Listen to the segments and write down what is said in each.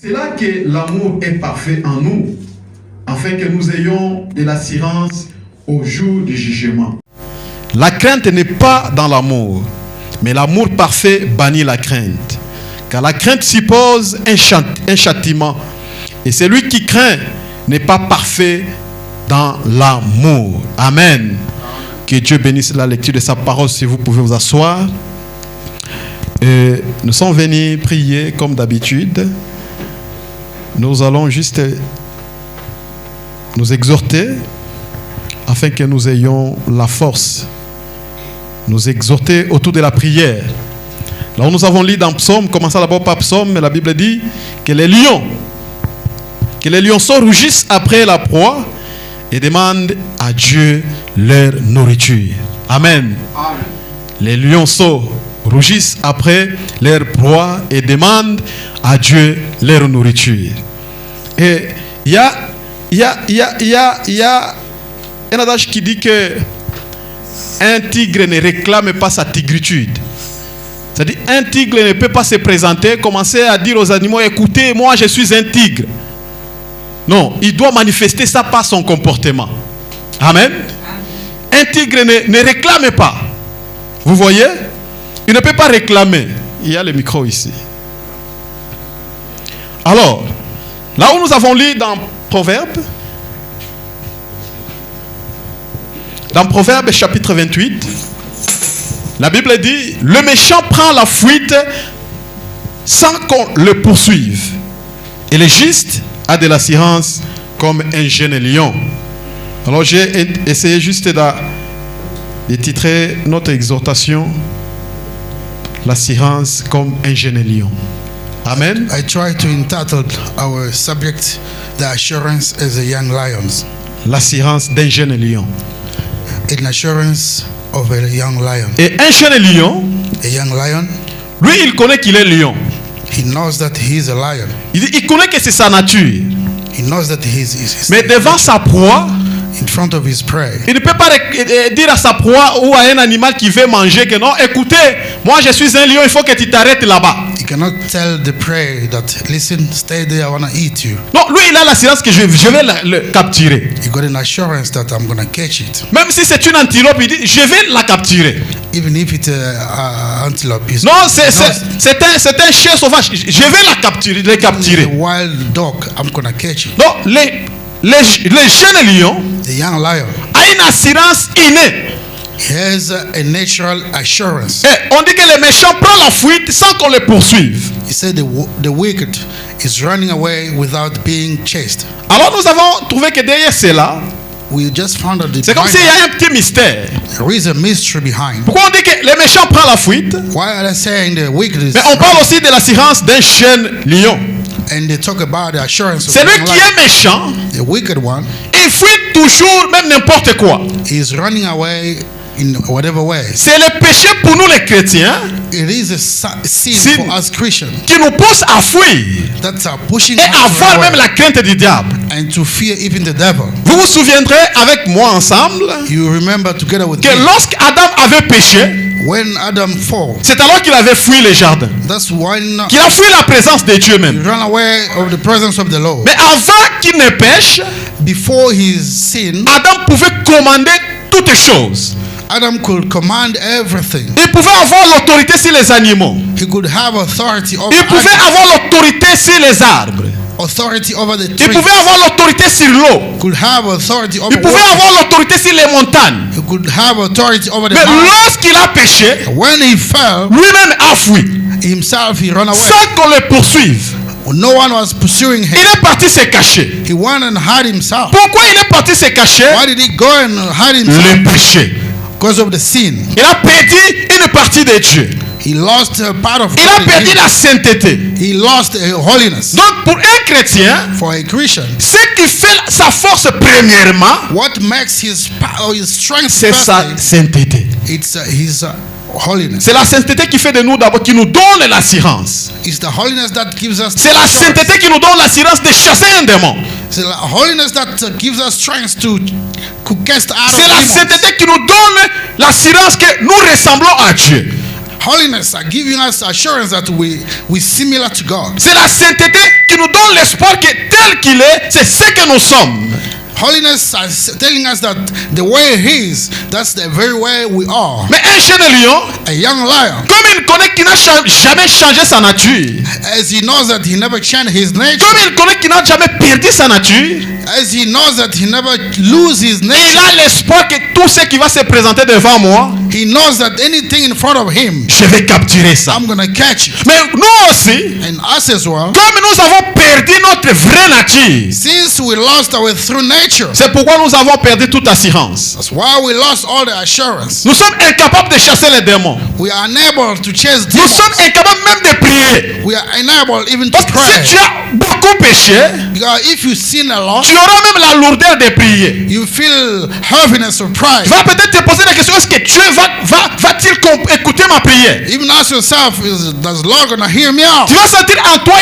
C'est là que l'amour est parfait en nous, afin que nous ayons de l'assurance au jour du jugement. La crainte n'est pas dans l'amour, mais l'amour parfait bannit la crainte. Car la crainte suppose un châtiment, et celui qui craint n'est pas parfait dans l'amour. Amen. Que Dieu bénisse la lecture de sa parole. Si vous pouvez vous asseoir. Nous sommes venus prier comme d'habitude. Nous allons juste nous exhorter afin que nous ayons la force. Nous exhorter autour de la prière. Là où nous avons lu dans Psaume, commençons d'abord par Psaume, mais la Bible dit que les lionceaux rougissent après la proie et demandent à Dieu leur nourriture. Amen. Amen. Les lionceaux rougissent après leur proie et demandent à Dieu leur nourriture. Et il y a un adage qui dit que un tigre ne réclame pas sa tigritude. C'est-à-dire un tigre ne peut pas se présenter, commencer à dire aux animaux, écoutez, moi je suis un tigre. Non, il doit manifester ça par son comportement. Amen. Un tigre ne réclame pas. Vous voyez? Il ne peut pas réclamer. Il y a le micro ici. Alors, là où nous avons lu dans Proverbe chapitre 28, la Bible dit, le méchant prend la fuite sans qu'on le poursuive. Et le juste a de l'assurance comme un jeune lion. Alors j'ai essayé juste de titrer notre exhortation, l'assurance comme un jeune lion. Amen. I try to entitle our subject, the assurance as a young lion. L'assurance d'un jeune lion. An assurance of a young lion. Et un jeune lion, a young lion, lui il connaît qu'il est lion. He knows that he is a lion. Il connaît que c'est sa nature. He knows that he is mais devant sa proie, in front of his prey, il ne peut pas dire à sa proie ou à un animal qui veut manger que non, écoutez, moi je suis un lion, il faut que tu t'arrêtes là-bas. He cannot tell the prey that, listen, stay there, I want to eat you. Non, lui il a l'assurance que je vais le capturer. He got an assurance that I'm going to catch it. Même si c'est une antilope, il dit, je vais la capturer. Even if it's an antelope. Non, c'est un chien sauvage, je vais le capturer. A wild dog, I'm going to catch it. Non, les jeunes lions, the young lion, a une assurance innée. He has a natural assurance. Et on dit que les méchants prennent la fuite sans qu'on les poursuive. He said the wicked is running away without being chased. Alors nous avons trouvé que derrière cela, we just found out c'est comme s'il y a un petit mystère. There is a mystery behind. Pourquoi on dit que les méchants prennent la fuite? Why are they saying the wicked is? Mais on parle aussi de l'assurance d'un jeune lion. And they talk about the assurance of celui qui est méchant, the wicked one, il fuit toujours même n'importe quoi. He is running away in whatever way. C'est le péché pour nous les chrétiens. It is a sin for us Christians qui nous pousse à fuir that's pushing et à avoir même la crainte du diable. And to fear even the devil. Vous vous souviendrez avec moi ensemble you remember together with que lorsqu'Adam avait péché, when Adam fall, c'est alors qu'il avait fui le jardin. That's when qu'il a fui la présence de Dieu même. He ran away of the presence of the Lord. Mais avant qu'il ne pêche, before his sin, Adam pouvait commander toutes choses. Adam could command everything. Il pouvait avoir l'autorité sur les animaux. He could have authority over il pouvait avoir l'autorité sur les arbres. Authority over the trees. Il pouvait avoir l'autorité sur l'eau. Could have authority over il pouvait avoir l'autorité sur les montagnes. He could have authority over the mais mountains. Lorsqu'il a péché, when he fell, lui-même a fui. Himself he ran away. Sans qu'on le poursuive. No one was pursuing him. Il est parti se cacher. He went and hid himself. Pourquoi il est parti se cacher? Why did he go and hide himself? Le péché. Because of the sin. Il a perdu une partie de Dieu. He lost a part of il a perdu la sainteté. He lost holiness. Donc pour un chrétien, for a Christian, ce qui fait sa force premièrement, what makes his strength, c'est sa sainteté. It's his holiness. C'est la sainteté qui fait de nous d'abord, qui nous donne l'assurance. It's the holiness that gives us. C'est la sainteté qui nous donne l'assurance de chasser un démon. C'est la holiness that gives us strength to cast out. C'est la sainteté qui nous donne l'assurance que nous ressemblons à Dieu. Holiness are giving us assurance that we similar to God. C'est la sainteté qui nous donne l'espoir que tel qu'il est, c'est ce que nous sommes. Holiness is telling us that the way He is, that's the very way we are. Mais un jeune lion, A young lion, comme il connaît qu'il n'a jamais changé sa nature, as he knows that he never changed his nature, comme il connaît qu'il n'a jamais perdu sa nature, as he knows that he never lose his il nature, a l'espoir que tout ce qui va se présenter devant moi, he knows that anything in front of him, je vais capturer ça. I'm gonna catch it. Mais nous aussi, And us as well, comme nous avons perdu notre vraie nature, since we lost our true nature, c'est pourquoi nous avons perdu toute assurance. that's why we lost all the assurance. Nous sommes incapables de chasser les démons. We are unable to chase Nous demons. sommes incapables même de prier. We are unable even to Parce que pray. si tu as beaucoup péché, Because if you sin a lot, tu auras même la lourdeur de prier. you feel heaviness of pride. Tu vas peut-être te poser la question, est-ce que Dieu va-t-il écouter ma prière? Even ask yourself, does the Lord gonna hear me out? Tu vas sentir en toi,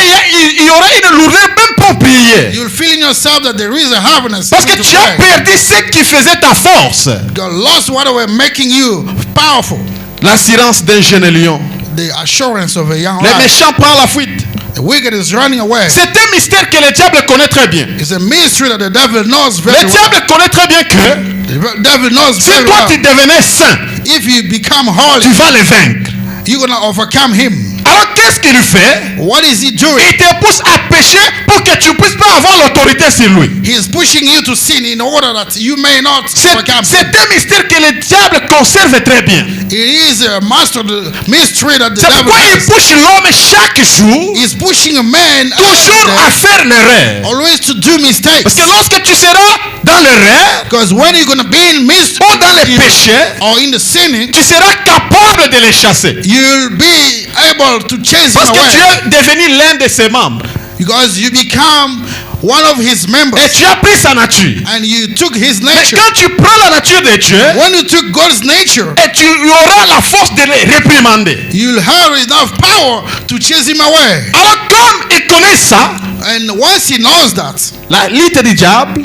il y aura une lourdeur même pour prier. You'll feel in yourself that there is a heaviness. Parce que even to tu as pray. perdu ce qui faisait ta force. God lost what were making you powerful. L'assurance d'un jeune lion. The assurance of a young Les lion. méchants prennent la fuite. The wicked is running away. C'est un mystère que le diable connaît très bien. It's a mystery that the devil knows Le very well. diable connaît très bien que The devil knows si very toi well. tu devenais saint, If you become tu holy, vas le vaincre. you're gonna overcome him. Alors qu'est-ce qu'il fait? What is he doing? Il te pousse à pécher pour que tu puisses pas avoir l'autorité sur lui. He's pushing you to sin in order that you may not C'est overcome. un mystère que le diable conserve très bien. It is a master the mystery that the C'est devil pourquoi il has. pousse l'homme chaque jour, He's pushing a man toujours à faire l'erreur. always to do mistakes. Parce que lorsque tu seras dans l'erreur Because when you're gonna be in ou dans le péché, or in the sinning, tu seras capable de les chasser. you'll be able to chase Parce him que tu away. es devenu l'un de ses membres. Because you become one of his members Et tu as pris sa nature. and you took his Mais nature. quand tu prends la nature de Dieu, When you took God's nature, et tu auras la force de les réprimander. you'll have enough power to chase him away. Alors comme il connaît ça, And once he knows that, la lutte du diable,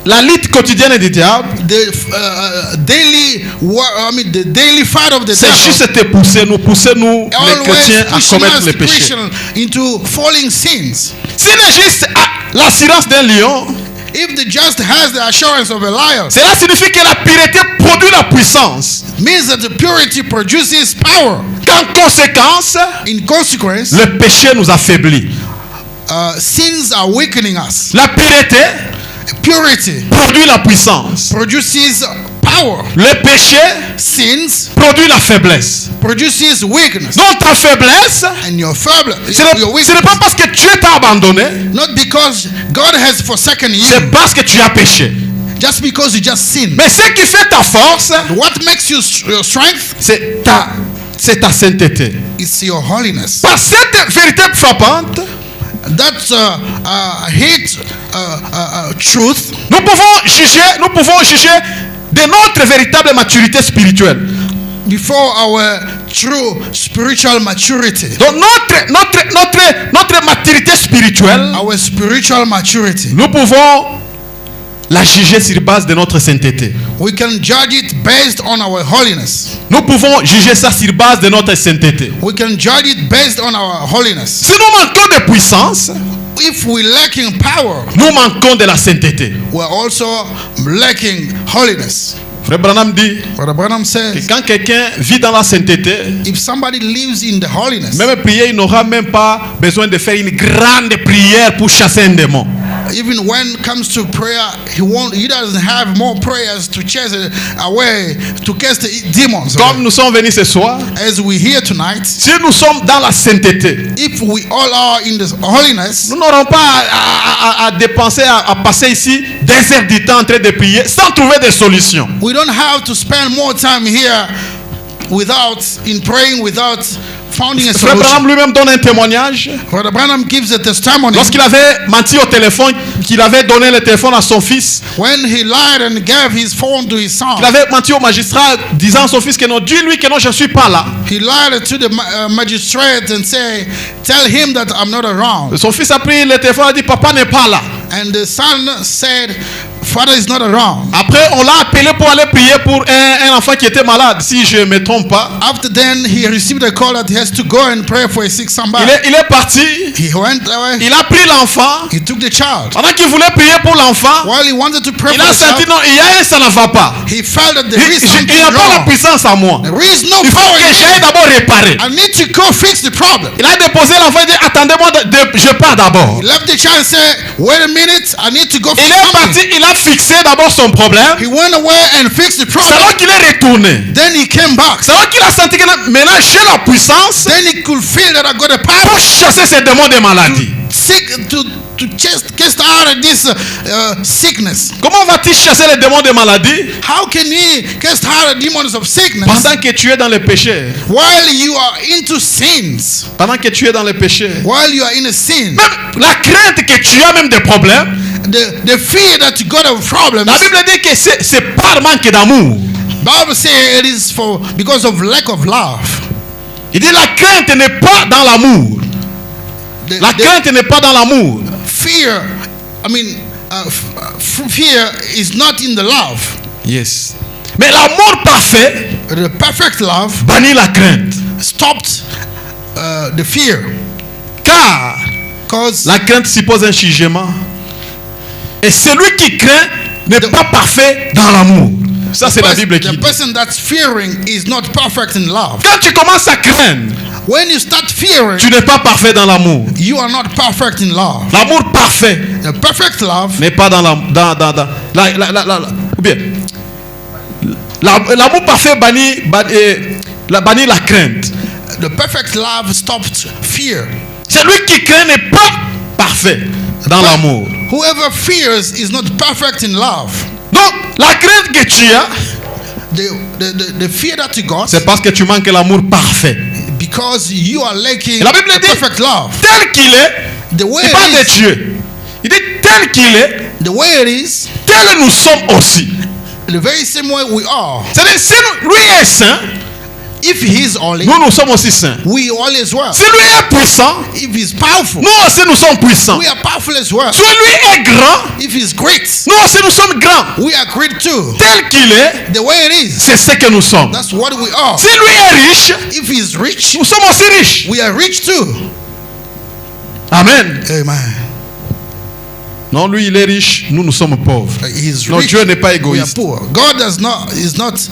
la lutte quotidienne du diable, the daily fight of the c'est devil juste te pousser, nous, les always chrétiens, à pushing commettre us les péchés. Christians into falling sins. S'il est juste l'assurance d'un lion, If the just has the assurance of a lion, cela signifie que la pureté produit la puissance. means that the purity produces power. Qu'en conséquence, In consequence, le péché nous affaiblit. sins are weakening us. La pureté Purity produit la puissance. produces power. Le péché Sins produit la faiblesse. produces weakness. Donc ta faiblesse, And your faiblesse, ce your n'est weakness, pas parce que Dieu t'a abandonné, not because God has forsaken you, c'est parce que tu as péché. just because you just sinned. Mais ce qui fait ta force, What makes you your strength? c'est ta sainteté. It's your holiness. Par cette vérité frappante, That's hate truth. nous pouvons juger de notre véritable maturité spirituelle. Before our true spiritual maturity. Donc notre maturité spirituelle, Our spiritual maturity. nous pouvons la juger sur base de notre sainteté. We can judge it based on our holiness. Nous pouvons juger ça sur base de notre sainteté. We can judge it based on our holiness. Si nous manquons de puissance, If we're lacking power, nous manquons de la sainteté. we're also lacking holiness. Frère Branham dit Brother Branham que says, quand quelqu'un vit dans la sainteté, if somebody lives in the holiness, même prier, il n'aura même pas besoin de faire une grande prière pour chasser un démon. even when it comes to prayer, he doesn't have more prayers to chase it away, to cast the demons away. Comme nous sommes venus ce soir, As we hear tonight, si nous sommes dans la sainteté, if we all are in this holiness, nous n'aurons pas à dépenser, à passer ici des heures du temps en train de prier sans trouver des solutions. we don't have to spend more time here in praying without finding a Frère solution. Branham lui-même donne un témoignage. Brother Branham gives a testimony Lorsqu'il avait menti au téléphone, qu'il avait donné le téléphone à son fils, when he lied and gave his phone to his son. qu'il avait menti au magistrat disant à son fils que non, dis-lui que non, je ne suis pas là. He lied to the magistrate and tell him that I'm not around. Son fils a pris le téléphone et a dit, papa n'est pas là. And the son said, father is not around. Après, on l'a appelé pour aller prier pour un enfant qui était malade, si je ne me trompe pas. After then, he received a call that he has to go and pray for a sick somebody. Il est parti. He went away. Il a pris l'enfant. He took the child. Pendant qu'il voulait prier pour l'enfant, While he wanted to pray il for a the senti child, non, ça ne va pas. he felt that there is Il something n'y a pas la wrong. puissance à moi. There is no Il faut power que in j'aille me. d'abord réparer. I need to go fix the problem. Il a déposé l'enfant et dit attendez-moi, je pars d'abord. He left the child and said, wait a minute, I need to go fix Il est something. parti, il a fixé d'abord son problème. He went away and fixed the C'est problem. alors qu'il est retourné. Then he came back. C'est alors qu'il a senti que maintenant j'ai la puissance Then he could feel that I got a pour power chasser ces démons de maladie. to cast out this sickness. Comment va-t-il chasser les démons de maladie How can he cast out the demons of sickness pendant que tu es dans le péché? while you are into sins? Pendant que tu es dans le péché. While you are in a sin, Même la crainte que tu as même des problèmes. the fear that you got of problems. La Bible dit que c'est par manque d'amour. Bible says it is because of lack of love. Il dit la crainte n'est pas dans l'amour. La crainte n'est pas dans l'amour. Fear, fear is not in the love. Yes. Mais l'amour parfait The perfect love bannit la crainte. stopped the fear. Car Because la crainte suppose un jugement. Et celui qui craint n'est pas parfait dans l'amour. Ça, c'est la Bible qui the dit. person that's fearing is not perfect in love. Quand tu commences à craindre, When you start fearing, tu n'es pas parfait dans l'amour. you are not perfect in love. L'amour parfait The perfect love n'est pas dans ou bien l'amour parfait bannit la crainte. The perfect love stopped fear. Celui qui craint n'est pas parfait dans l'amour. Whoever fears is not perfect in love. Donc, la crainte que tu as, The fear that you got, c'est parce que tu manques l'amour parfait. because you are lacking Et la Bible the dit, perfect love. tel qu'il est, The way il parle de it is, Dieu. Il dit tel qu'il est, the way it is, tel nous sommes aussi. the very same way we are. C'est-à-dire, si lui est saint, If he is holy, nous sommes aussi saints. we holy as well. Si lui est puissant, If he's powerful, nous aussi nous sommes puissants. we are powerful as well. Si lui est grand, If he's great, nous aussi nous sommes grands. we are great too. Tel qu'il est, The way it is, c'est ce que nous sommes. that's what we are. Si lui est riche, If he's rich, nous sommes aussi riches. we are rich too. Amen. Amen. Non, lui il est riche, nous nous sommes pauvres. He's Non, rich, Dieu n'est pas we are égoïste. poor. God is not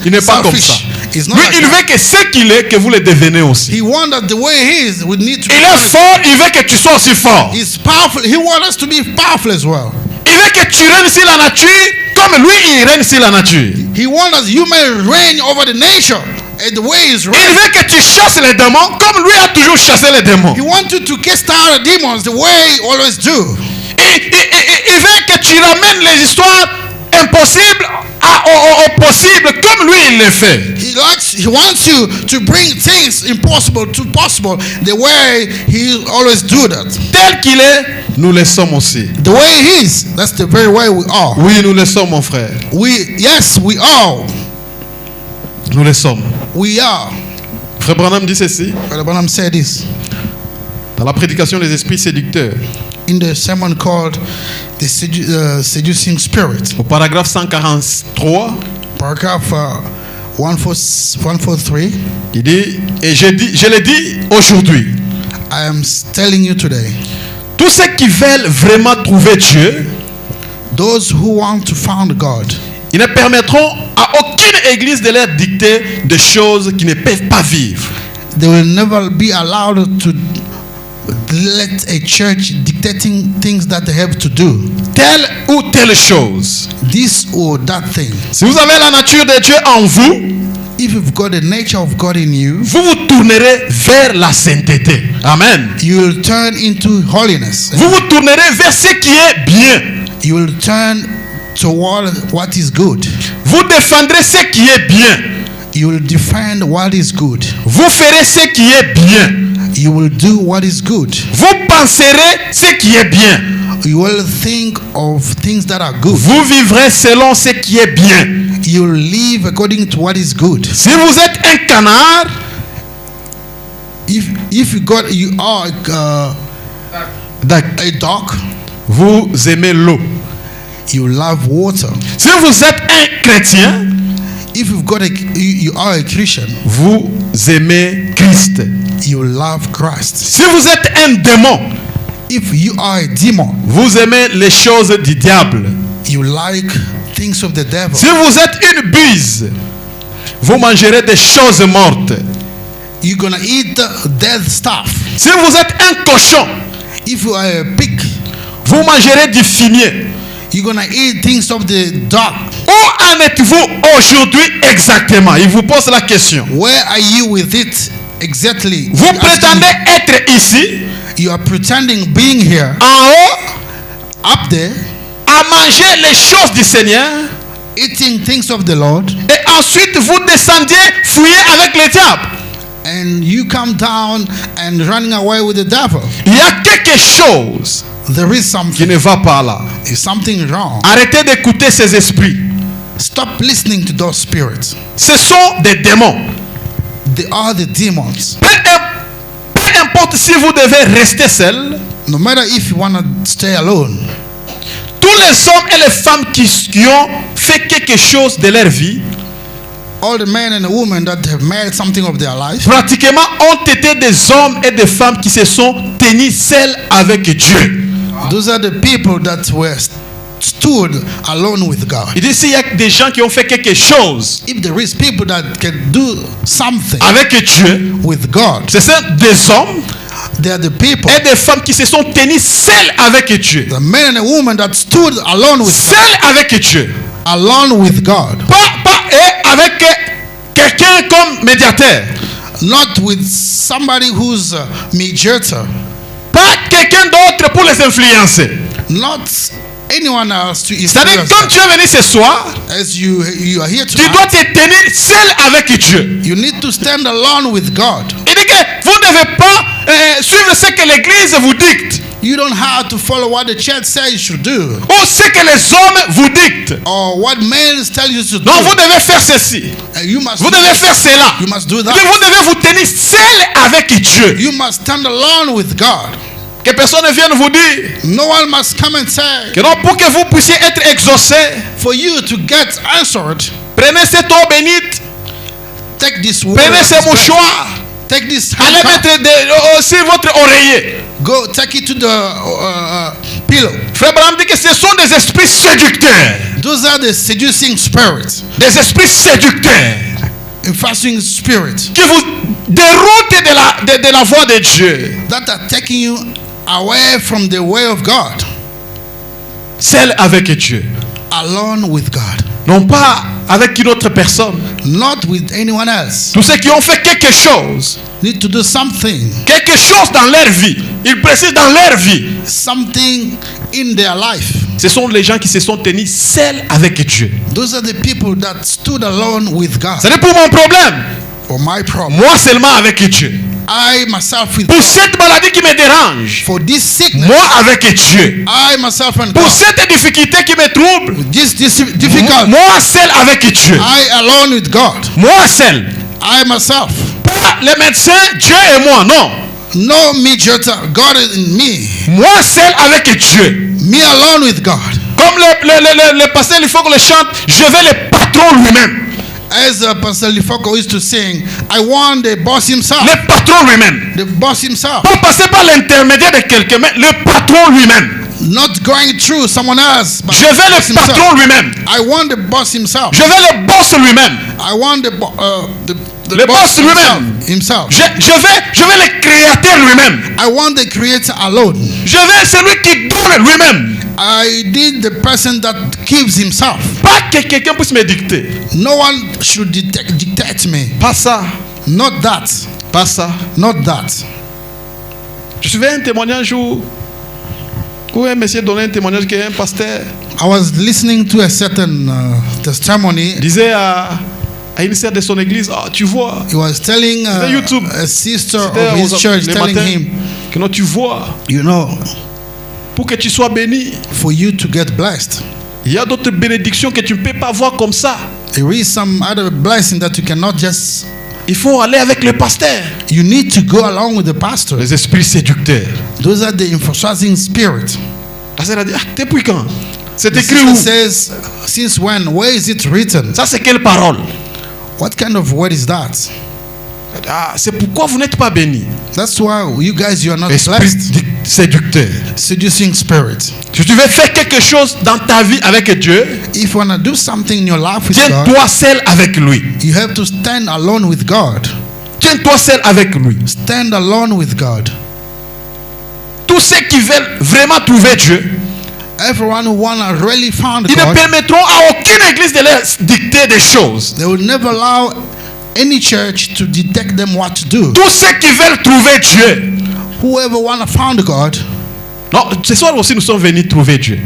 Il n'est pas comme ça. selfish. He's not Lui, like il that. veut que ce qu'il est, que vous le devenez aussi. He wants that the way he is, we need to Il est fort, il veut que tu sois aussi fort. He's powerful. He wants us to be powerful as well. Il veut que tu règnes sur la nature comme lui, il règne sur la nature. He wants us, you may reign over the nation. And the way he's Il reigning. veut que tu chasses les démons comme lui a toujours chassé les démons. He wants you to cast out the demons the way he always do. Il veut que tu ramènes les histoires impossibles au possible comme lui il le fait. He wants you to bring things impossible to possible the way he always do that. Tel qu'il est, nous le sommes aussi. The way he is, that's the very way we are. Oui, nous le sommes, mon frère. Yes, we are. Nous le sommes. We are. Frère Branham dit ceci Brother Branham said this dans la prédication des esprits séducteurs, in the sermon called the Seducing Spirit, au paragraphe 143. paragraph 143. Il dit, et je le dis aujourd'hui, I am telling you today, tous ceux qui veulent vraiment trouver Dieu, those who want to find God, ils ne permettront à aucune église de leur dicter des choses qu'ils ne peuvent pas vivre. they will never be allowed to let a church dictating things that they have to do, Telle ou telle chose. this or that thing. Si vous avez la nature de Dieu en vous, If you've got the nature of God in you, vous vous tournerez vers la sainteté. Amen. you will turn into holiness. Vous vous tournerez vers ce qui est bien. You will turn toward what is good. Vous défendrez ce qui est bien. You will defend what is good. Vous ferez ce qui est bien. You will do what is good. Vous penserez ce qui est bien. You will think of things that are good. Vous vivrez selon ce qui est bien. You will live according to what is good. Si vous êtes un canard, If you are a dog, vous aimez l'eau. You love water. Si vous êtes un chrétien, If you are a Christian, vous aimez Christ. you love Christ. Si vous êtes un démon, If you are a demon, vous aimez les choses du diable. you like things of the devil. Si vous êtes une bise, vous mangerez des choses mortes. You're gonna eat dead stuff. Si vous êtes un cochon, If you are a pig, vous mangerez du fumier. you're gonna eat things of the dog. Où en êtes-vous aujourd'hui exactement? Il vous pose la question. Where are you with it exactly? Vous Asking- prétendez être ici, You are pretending being here, en haut, up there, à manger les choses du Seigneur, eating things of the Lord, et ensuite vous descendiez fouiller avec le diable. and you come down and running away with the devil. Il y a quelque chose There is qui something. ne va pas là. Is something wrong. Arrêtez d'écouter ces esprits. Stop listening to those spirits. Ce sont des démons. They are the demons. Peu importe si vous devez rester seul, No matter if you want to stay alone, tous les hommes et les femmes qui ont fait quelque chose de leur vie, all the men and the women that have made something of their life, pratiquement ont été des hommes et des femmes qui se sont tenus seuls avec Dieu. those are the people that were stood alone with God. Il dit s'il y a des gens qui ont fait quelque chose If there is people that can do something avec Dieu, with God, ce sont des hommes they are the people, et des femmes qui se sont tenus seuls avec Dieu. the men and the women that stood alone with Dieu. alone with God, Pas et avec quelqu'un comme médiateur. not with somebody who's a mediator, Pas quelqu'un d'autre pour les influencer. not anyone else to C'est-à-dire, influence comme them. tu es venu ce soir, As you are here tu dois tonight, te tenir seul avec Dieu. you need to stand alone with God. Il dit que vous ne devez pas suivre ce que l'Église vous dicte You don't have to follow what the church says you should do, ou ce que les hommes vous dictent. or what men tell you to do. Non, vous devez faire ceci. And you must Vous do devez this. faire cela. You must do Il that. dit, vous devez vous tenir seul avec Dieu. You must stand alone with God. Que personne ne vienne vous dire No one must come and say, que non, pour que vous puissiez être exaucé, for you to get answered, prenez cette eau bénite, take this word, prenez ce mouchoir, take this allez handcuff, mettre aussi votre oreiller. go take it to the pillow. Frère Branham dit que ce sont des esprits séducteurs. Those are the seducing spirits, Des esprits séducteurs influencing spirits qui vous déroutent de la voie de Dieu. that are taking you away from the way of God, Seul avec Dieu. alone with God, Non pas avec une autre personne. not with anyone else. Tous ceux qui ont fait quelque chose Need to do something, dans leur vie, ils précisent dans leur vie, something in their life. ce sont les gens qui se sont tenus seuls avec Dieu. Those are the people that stood alone with God. C'est pour mon problème, For my problem, moi seulement avec Dieu. I myself with Pour cette maladie qui me dérange, for this sickness, moi avec Dieu. I myself and Pour God. cette difficulté qui me trouble, This difficult, moi seul avec Dieu. I alone with God. Moi seul. I myself. Pas les médecins, Dieu et moi, non. No mediator, God is in me. Moi seul avec Dieu. Me alone with God. Comme le pasteur, il faut que le chante, je vais le patron lui-même. As Pastor Lifoko used to sing, I want the boss himself. Le patron lui-même. The boss himself. Pas passer par l'intermédiaire de quelqu'un, mais le patron lui-même. Not going through someone else. But Je vais the boss le patron himself. lui-même. I want the boss himself. Je vais le boss lui-même. I want the Le boss lui-même. himself. Je vais le créateur lui-même. I want the creator alone. Je vais celui qui donne lui-même. I need the person that gives himself. Pas que quelqu'un puisse me dicter. No one should dictate me. Pas ça. Not that. Pas ça. Not that. Je suivais un témoignage où un monsieur donnait un témoignage qu'un pasteur I was listening to a certain testimony. disait à une sœur de son église, ah, tu vois, He was telling YouTube. a sister c'était of his church, le telling matin, him, que non, tu vois, you know, pour que tu sois béni, for you to get blessed, il y a d'autres bénédictions que tu ne peux pas voir comme ça. there is some other blessing that you cannot just. Il faut aller avec le pasteur. You need to go along with the pastor. Les esprits séducteurs. Those are the influencing spirits. La sœur a dit, ah, depuis quand? C'est The écrit sister où? says, since when? Where is it written? Ça, c'est quelle parole? What kind of word is that? Ah, c'est pourquoi vous n'êtes pas bénis. That's why you guys, you are not Esprit blessed. séducteur. Seducing spirit. Si tu veux faire quelque chose dans ta vie avec Dieu, If you want to do something in your life with God, tiens-toi seul avec lui. you have to stand alone with God. Tiens-toi seul avec lui. Stand alone with God. Tous ceux qui veulent vraiment trouver Dieu, Everyone who wanna really find ils ne God, permettront à aucune église de leur dicter des choses. they will never allow any church to dictate them what to do. Tous ceux qui veulent trouver Dieu. Whoever wanna find God, Non, ce soir aussi nous sommes venus trouver Dieu.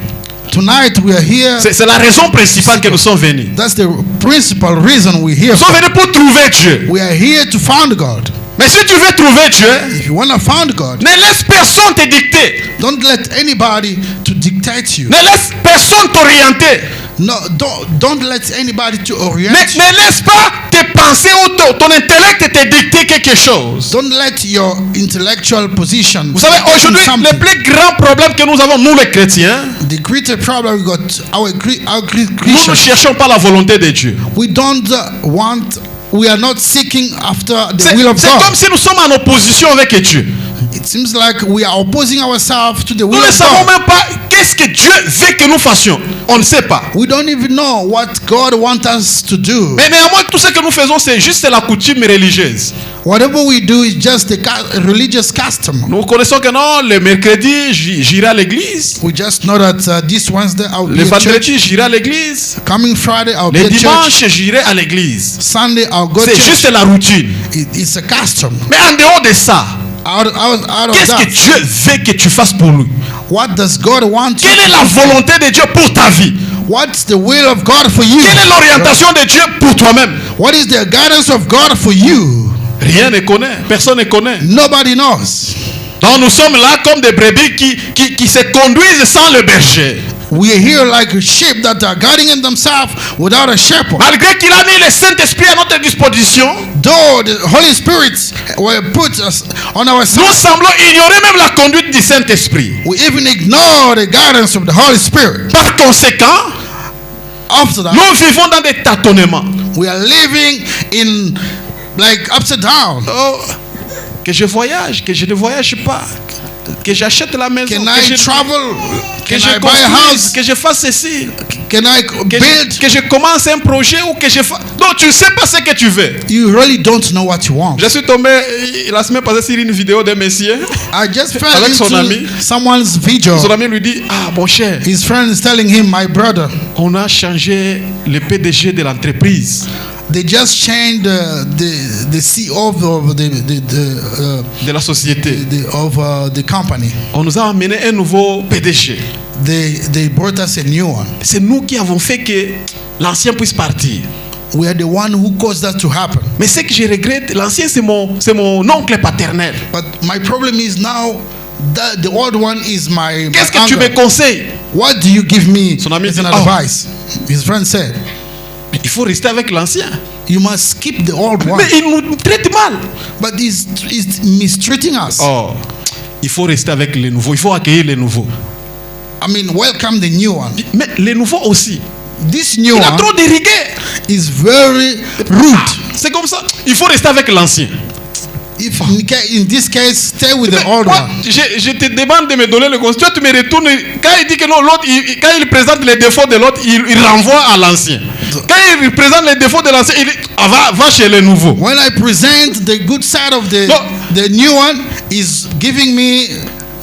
tonight we are here. C'est la raison principale que nous sommes venus. That's the principal reason we're here. Nous sommes venus pour trouver Dieu. We are here to find God. Mais si tu veux trouver Dieu, If you wanna find God, ne laisse personne te dicter. don't let anybody to dictate you. Ne laisse personne t'orienter. No, don't let anybody to orient Ne you. laisse pas tes pensées ou ton intellect te dicter quelque chose. Don't let your intellectual position. Vous savez, aujourd'hui, something. le plus grand problème que nous avons, nous les chrétiens, The greater problem we got, our nous ne Christians, cherchons pas la volonté de Dieu. we are not seeking after the C'est will of comme God. si nous sommes en opposition avec Dieu. It seems like we are opposing ourselves to the Nous will ne of savons God. même pas qu'est-ce que Dieu veut que nous fassions. On ne sait pas. We don't even know what God wants us to do. Mais néanmoins, tout ce que nous faisons, c'est juste la coutume religieuse. Whatever we do is just a religious custom. Nous connaissons que non, le mercredi, j'irai à l'église. We just know that this Wednesday I'll be Le at church. vendredi, j'irai à l'église. Coming Friday I'll be Le at church. dimanche, j'irai à l'église. Sunday I'll go to C'est church. juste la routine. It's a custom. Mais en dehors de ça, Out of qu'est-ce que that, Dieu veut que tu fasses pour lui? what does God want you Quelle est to la do? volonté de Dieu pour ta vie? What's the will of God for you? Quelle est l'orientation de Dieu pour toi-même? What is the guidance of God for you? Rien ne connaît, personne ne connaît. Nobody knows. Donc nous sommes là comme des brebis qui se conduisent sans le berger. We are here like sheep that are guiding in themselves without a shepherd. Malgré qu'il a mis le Saint-Esprit à notre disposition, Though the Holy Spirit were put us on our nous side, semblons ignorer même la conduite du Saint-Esprit. we even ignore the guidance of the Holy Spirit. Par conséquent, After that, nous vivons dans des tâtonnements. we are living in like upside down. Oh, que je voyage, que je ne voyage pas, que j'achète la maison, Can que I je, travel? que Can je I buy a construise, house? que je fasse ceci, Can I build? que je commence un projet ou que je fasse... Donc tu ne sais pas ce que tu veux. You really don't know what you want. Je suis tombé la semaine passée sur une vidéo d'un monsieur. I just fell Avec son ami. into someone's video. Son ami lui dit, ah mon cher, His friend is telling him, my brother, on a changé le PDG de l'entreprise, they just changed the CEO of de la société. the company. On nous a amené un nouveau PDG. They brought us a new one. C'est nous qui avons fait que l'ancien puisse partir. We are the one who caused that to happen. Mais ce que je regrette, l'ancien c'est mon oncle paternel. But my problem is now that the old one is my Qu'est-ce que tu me uncle. conseilles? What do you give me Son ami as dit, an oh. advice? His friend said, Il faut rester avec l'ancien. you must keep the old one. Mais il nous traite mal. But he's mistreating us. Oh, il faut rester avec les nouveaux. Il faut accueillir les nouveaux. I mean, welcome the new one. Mais les nouveaux aussi. This new Il a one trop de rigueur. is very rude. C'est comme ça. Il faut rester avec l'ancien. If in this case, stay with the old Moi, one. je te demande de me donner le conseil. Toi, tu me retournes. Quand il dit que non, l'autre, quand il présente les défauts de l'autre, il renvoie à l'ancien. Quand il présente les défauts de l'ancien, il dit ah, va chez les nouveaux. When I present the good side of No. the new one, is giving me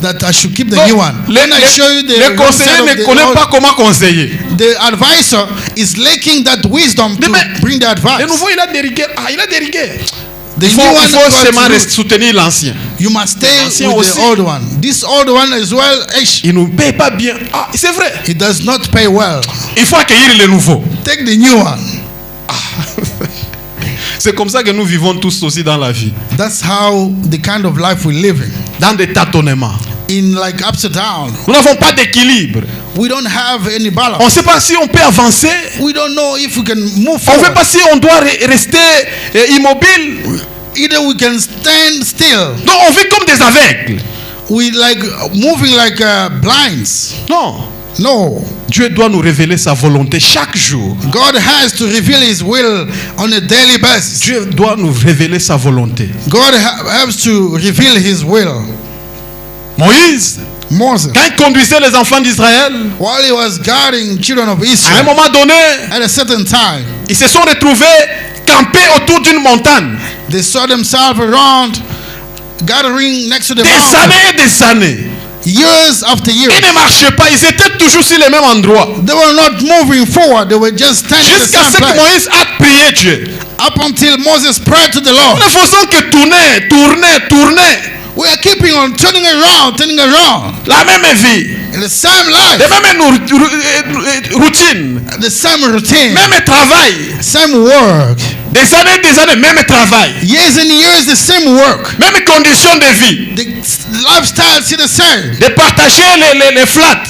that I should keep the Donc, new one. When I show you the le good side conseiller of ne the connaît old, pas comment conseiller. the advisor is lacking that wisdom to Mais bring the Le advice. nouveau, il a des rigueurs. Ah, il a des rigueurs. The Il faut, new one il faut got seulement rude. soutenir l'ancien. You must stay L'ancien with aussi. the old one. This old one as well, Il ne paye pas bien. Ah, c'est vrai. he does not pay well. Il faut accueillir le nouveau. Take the new one. C'est comme ça que nous vivons tous aussi dans la vie. That's how the kind of life we're living. Dans des tâtonnements. In like upside down. Nous n'avons pas d'équilibre. We don't have any On balance. ne sait pas si on peut avancer. We don't know if we can move On ne forward. sait pas si on doit rester immobile. Either we can stand still. Donc on vit comme des aveugles. We like moving like blinds. Non. No. Dieu doit nous révéler sa volonté chaque jour. God has to reveal His will on a daily basis. Dieu doit nous révéler sa volonté. God has to reveal His will. Moïse, Moses, quand il conduisait les enfants d'Israël, while he was guarding children of à un Israel, moment donné, at a certain time, ils se sont retrouvés campés autour d'une montagne. they saw themselves around, gathering next to the Des mountain, années et des années. years after Ils years. ne marchaient pas, ils étaient toujours sur les mêmes endroits. They were not moving forward, they were just standing in the Jusqu'à same ce que place. Moïse a prié Dieu. Up until Moses prayed to the Lord. Nous ne faisons que tourner. We are keeping on turning around, La même vie, in the same life, les mêmes routines, the same routine, même travail. same work. Des années, même travail. Years and years, the same work. Même conditions de vie. The lifestyle is the same. De partager les flats.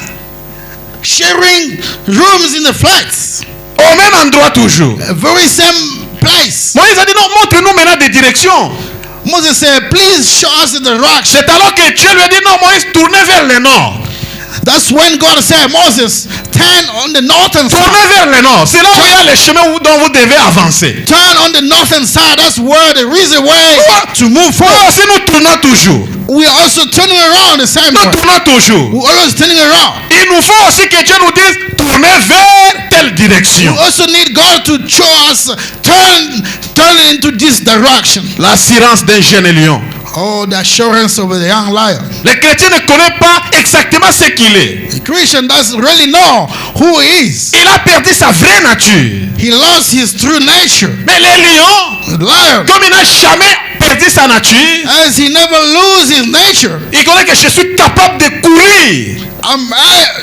Sharing rooms in the flats. Au même endroit toujours. A very same place. Moïse a dit non, montre-nous maintenant des directions. Moses said, please show us the direction. C'est alors que Dieu lui a dit non, Moïse, tournez vers le nord. That's when God said, Moses, turn on the northern side. Tournez vers le nord. C'est là où il y a les chemins dont vous devez avancer. Turn on the northern side. That's where there is a way to move Nous forward. aussi, nous tournons toujours. We are also turning around the same Nous way. tournons toujours. We're always turning around. Il nous faut aussi que Dieu nous dise tournez vers telle direction. We also need God to show us, turn into this direction. L'assurance d'un jeune lion. Oh, the assurance of the young lion. Le chrétien ne connaît pas exactement ce qu'il est. The Christian doesn't really know who he is. Il a perdu sa vraie nature. He lost his true nature. Mais le lion, The lion, comme il n'a jamais perdu sa nature, as he never lose his nature, il connaît que je suis capable de courir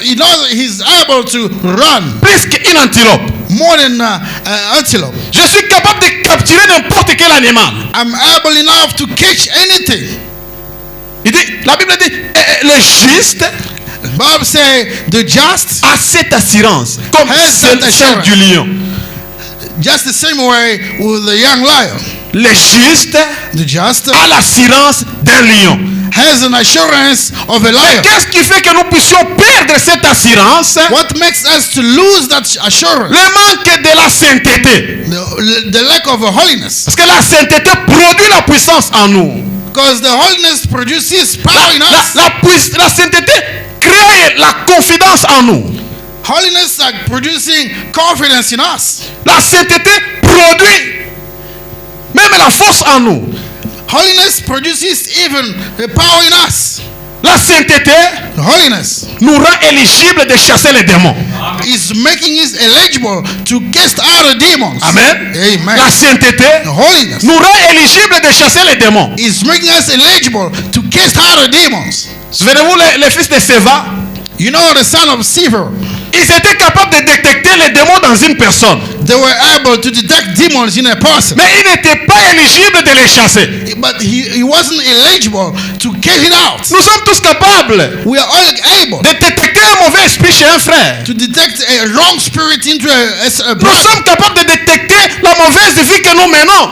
he knows he's able to run plus qu'une antilope. more than antelope. Je suis capable de capturer n'importe quel animal. I'm able enough to catch anything. Il dit, la Bible dit, le juste Bob say the just, a cette assurance, comme Has celle that assurance. du lion. just the same way with the young lion. Le juste The just a l'assurance d'un lion. has an assurance of a lion. Qu'est-ce qui fait que nous puissions perdre cette assurance? What makes us to lose that assurance? Le manque de la sainteté. The lack of holiness. Parce que la sainteté produit la puissance en nous. Because the holiness produces power in us. La sainteté crée la confidence en nous. Holiness are producing confidence in us. La sainteté produit même la force en nous. Holiness produces even the power in us. La sainteté Holiness nous rend éligibles de chasser les démons. is making us eligible to cast out the demons. Amen. Amen. La sainteté Holiness nous rend éligibles de chasser les démons. is making us eligible to cast out the demons. Souvenez-vous les fils de Séva, You know the son of Sever, ils étaient capables de détecter les démons dans une personne. they were able to detect demons in a person. Mais ils n'étaient pas éligibles de les chasser. But he wasn't eligible to get it out. Nous sommes tous capables We are all able de détecter un mauvais esprit chez un frère. to detect a wrong spirit into a Nous brother. sommes capables de détecter la mauvaise vie que nous menons.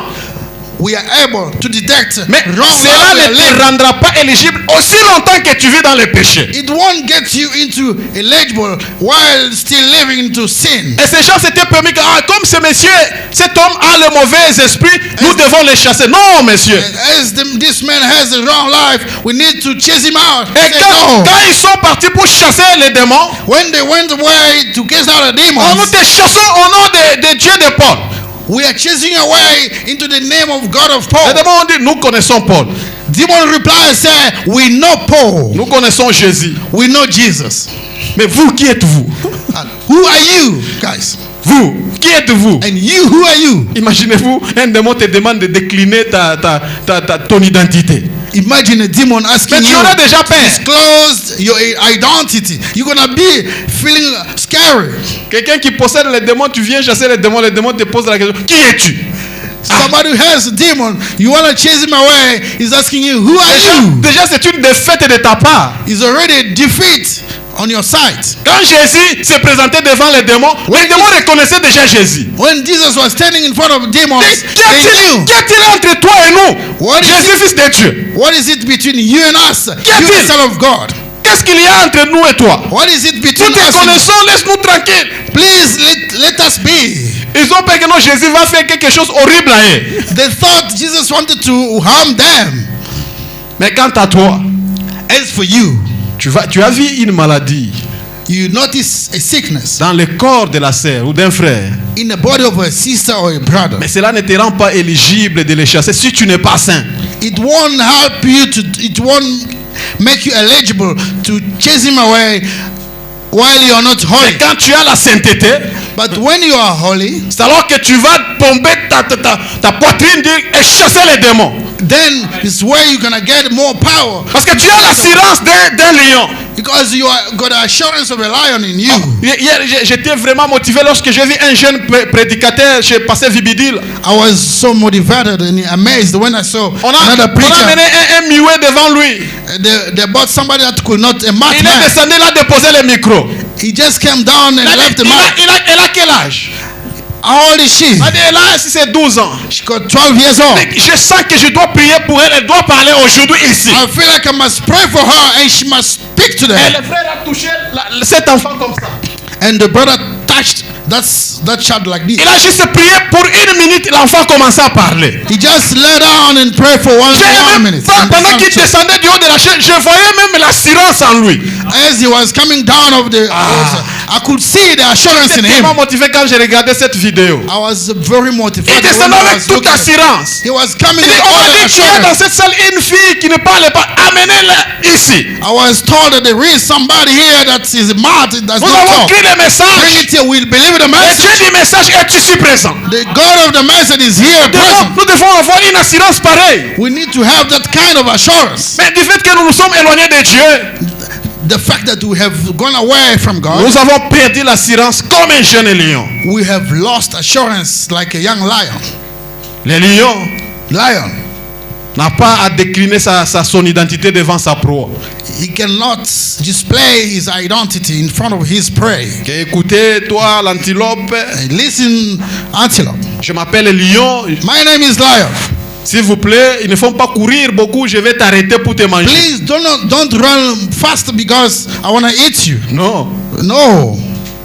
We are able to detect Mais wrong cela life we are ne living. te rendra pas éligible aussi longtemps que tu vis dans le péché. It won't get you into eligible while still living into sin. Et ces gens s'étaient permis que, comme ce monsieur, cet homme a le mauvais esprit, nous devons les chasser. Non, monsieur. As this man has a wrong life, we need to chase him out. Et Say no. quand ils sont partis pour chasser les démons, When they went away to cast out the on nous demons, te chassons au nom de Dieu de Paul. we are chasing away into the name of God of Les Paul. démons ont dit, nous connaissons Paul. Demon replied and said, we know Paul. Nous connaissons Jésus. We know Jesus. Mais vous, qui êtes-vous? And who are you, guys? Vous, qui êtes-vous? And you, who are you? Imaginez-vous, un démon te demande de décliner ton identité. Imagine a demon asking Mais tu you auras déjà peur. disclose your identity. You're gonna be feeling scary. Quelqu'un qui possède les démons, tu viens chasser les démons te pose la question, qui es-tu? Somebody who has a demon, you wanna chase him away, he's asking you, who are you? Déjà, c'est une défaite de ta part. He's already a defeat on your side. Quand Jésus se présentait devant les démons reconnaissaient déjà Jésus. When Jesus was standing in front of demons, Qu'y they knew. a-t-il entre toi et nous? What is Jésus, fils de Dieu. What is it between you and us? Qu'y You, the a-t-il? Son of God. qu'est-ce qu'il y a entre nous et toi? What is it Nous between te us? connaissons, laisse-nous tranquille. Please let us be. Ils ont peur que non, Jésus va faire quelque chose horrible à eux. They thought Jesus wanted to harm them. Mais quant à toi, As for you, tu as vu une maladie you notice a sickness dans le corps de la sœur ou d'un frère. in the body of a sister or a brother. Mais cela ne te rend pas éligible de les chasser si tu n'es pas saint. It won't help you to. It won't make you eligible to chase him away while you are not Mais holy. quand tu as la sainteté, But when you are holy, c'est alors que tu vas bomber ta poitrine et chasser les démons. then it's where you're gonna get more power Parce que tu as l'assurance d'un lion. because you are got the assurance of a lion in you. Hier, j'étais vraiment motivé lorsque j'ai vu un jeune prédicateur chez Pasteur Vibidil. I was so motivated and amazed when I saw On another a preacher. amené un muet devant lui. They bought somebody that could not a Il est madman. descendu, il a déposé le micro. He just came down and left the Il mic. elle a quel âge? How old is she? Elle a dit, là, si c'est 12 ans. She got 12 years old. Mais je sens que je dois prier pour elle. Elle doit parler aujourd'hui ici. I feel like I must pray for her and she must speak to Et them. le frère a touché cet enfant comme ça. And the brother touched that child like this. Il a juste prié pour une minute. L'enfant commençait à parler. He just lay down and prayed for one minute. And Pendant the qu'il son- descendait du haut de la chaise, je voyais même l'assurance en lui. as he was coming down of the altar, I could see the assurance in J'étais him. tellement motivé quand j'ai regardé cette vidéo. I was very Il motivated. when descendait I avec was toute looking at it. assurance. He was coming Il dit, with on all m'a the dit qu'il y a dans assurance. cette salle une fille qui ne parle pas. Amenez-la ici. I was told that there is somebody here that is mad, does Nous not avons talk. pris le Bring message. it here, we'll believe the Le Dieu message. du message est ici présent. The God of the message is here present. Nous devons avoir une assurance pareille. We need to have that kind of assurance. Mais du fait que nous nous sommes éloignés de Dieu, The fact that we have gone away from God, nous avons perdu l'assurance comme un jeune lion. we have lost assurance like a young lion. Le lion Lion, n'a pas à décliner son identité devant sa proie. he cannot display his identity in front of his prey. Que, écoutez, toi, l'antilope, Listen, antelope. je m'appelle lion. My name is Lion. S'il vous plaît, il ne faut pas courir beaucoup, je vais t'arrêter pour te manger. Please don't run fast because I want to eat you. Non. No.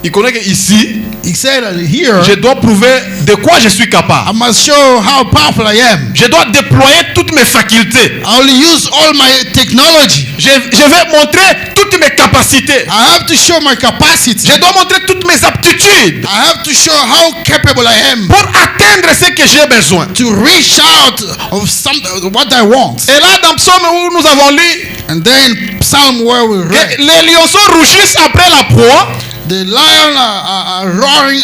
Il connaît qu'ici, He said that here, je dois prouver de quoi je suis capable. I must show how powerful I am. Je dois déployer toutes mes facultés. I will use all my technology. Je vais montrer toutes mes capacités. I have to show my capacity. Je dois montrer toutes mes aptitudes I have to show how capable I am pour atteindre ce que j'ai besoin. to reach out of what I want. Et là, dans Psaume où nous avons lu, And then Psalm where we read, les lionceaux rougissent après la proie the lion are roaring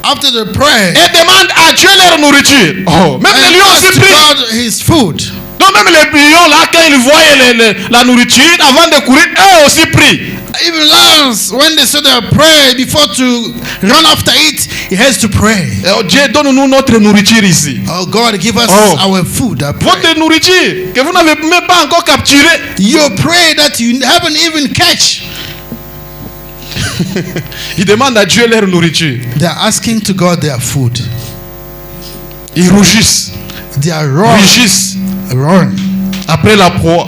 after the prey. et demandent à Dieu leur nourriture. Oh, même les And lions ask aussi prient. God his food. Donc même les lions là, quand ils voient la nourriture, avant de courir, eux aussi prient. Even lions, when they saw their prey, before to run after it, he has to pray. Oh, Dieu, donne-nous notre nourriture ici. Oh God, give us Oh. our food. I pray. Votre nourriture que vous n'avez même pas encore capturée. Your prey that you haven't even catch. Ils demandent à Dieu leur nourriture. They are asking to God their food. Ils rougissent, They are roaring. Roaring. après la proie.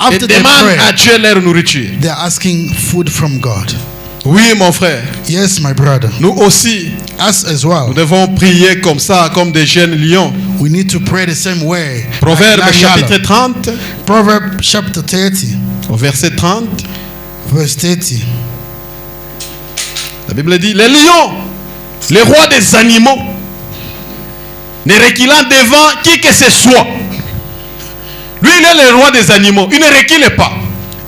Et After they demandent pray, à Dieu leur nourriture. they are asking food from God. Oui, mon frère. Yes, my brother. Nous aussi, Us as nous well. devons prier comme ça, comme des jeunes lions. We need to pray the same way. Proverbe Like chapitre Yala. 30, Proverbs chapter 30, au verset 30. verse 30. La Bible dit, les lions, les rois des animaux, ne reculant devant qui que ce soit. Lui, il est le roi des animaux. Il ne recule pas.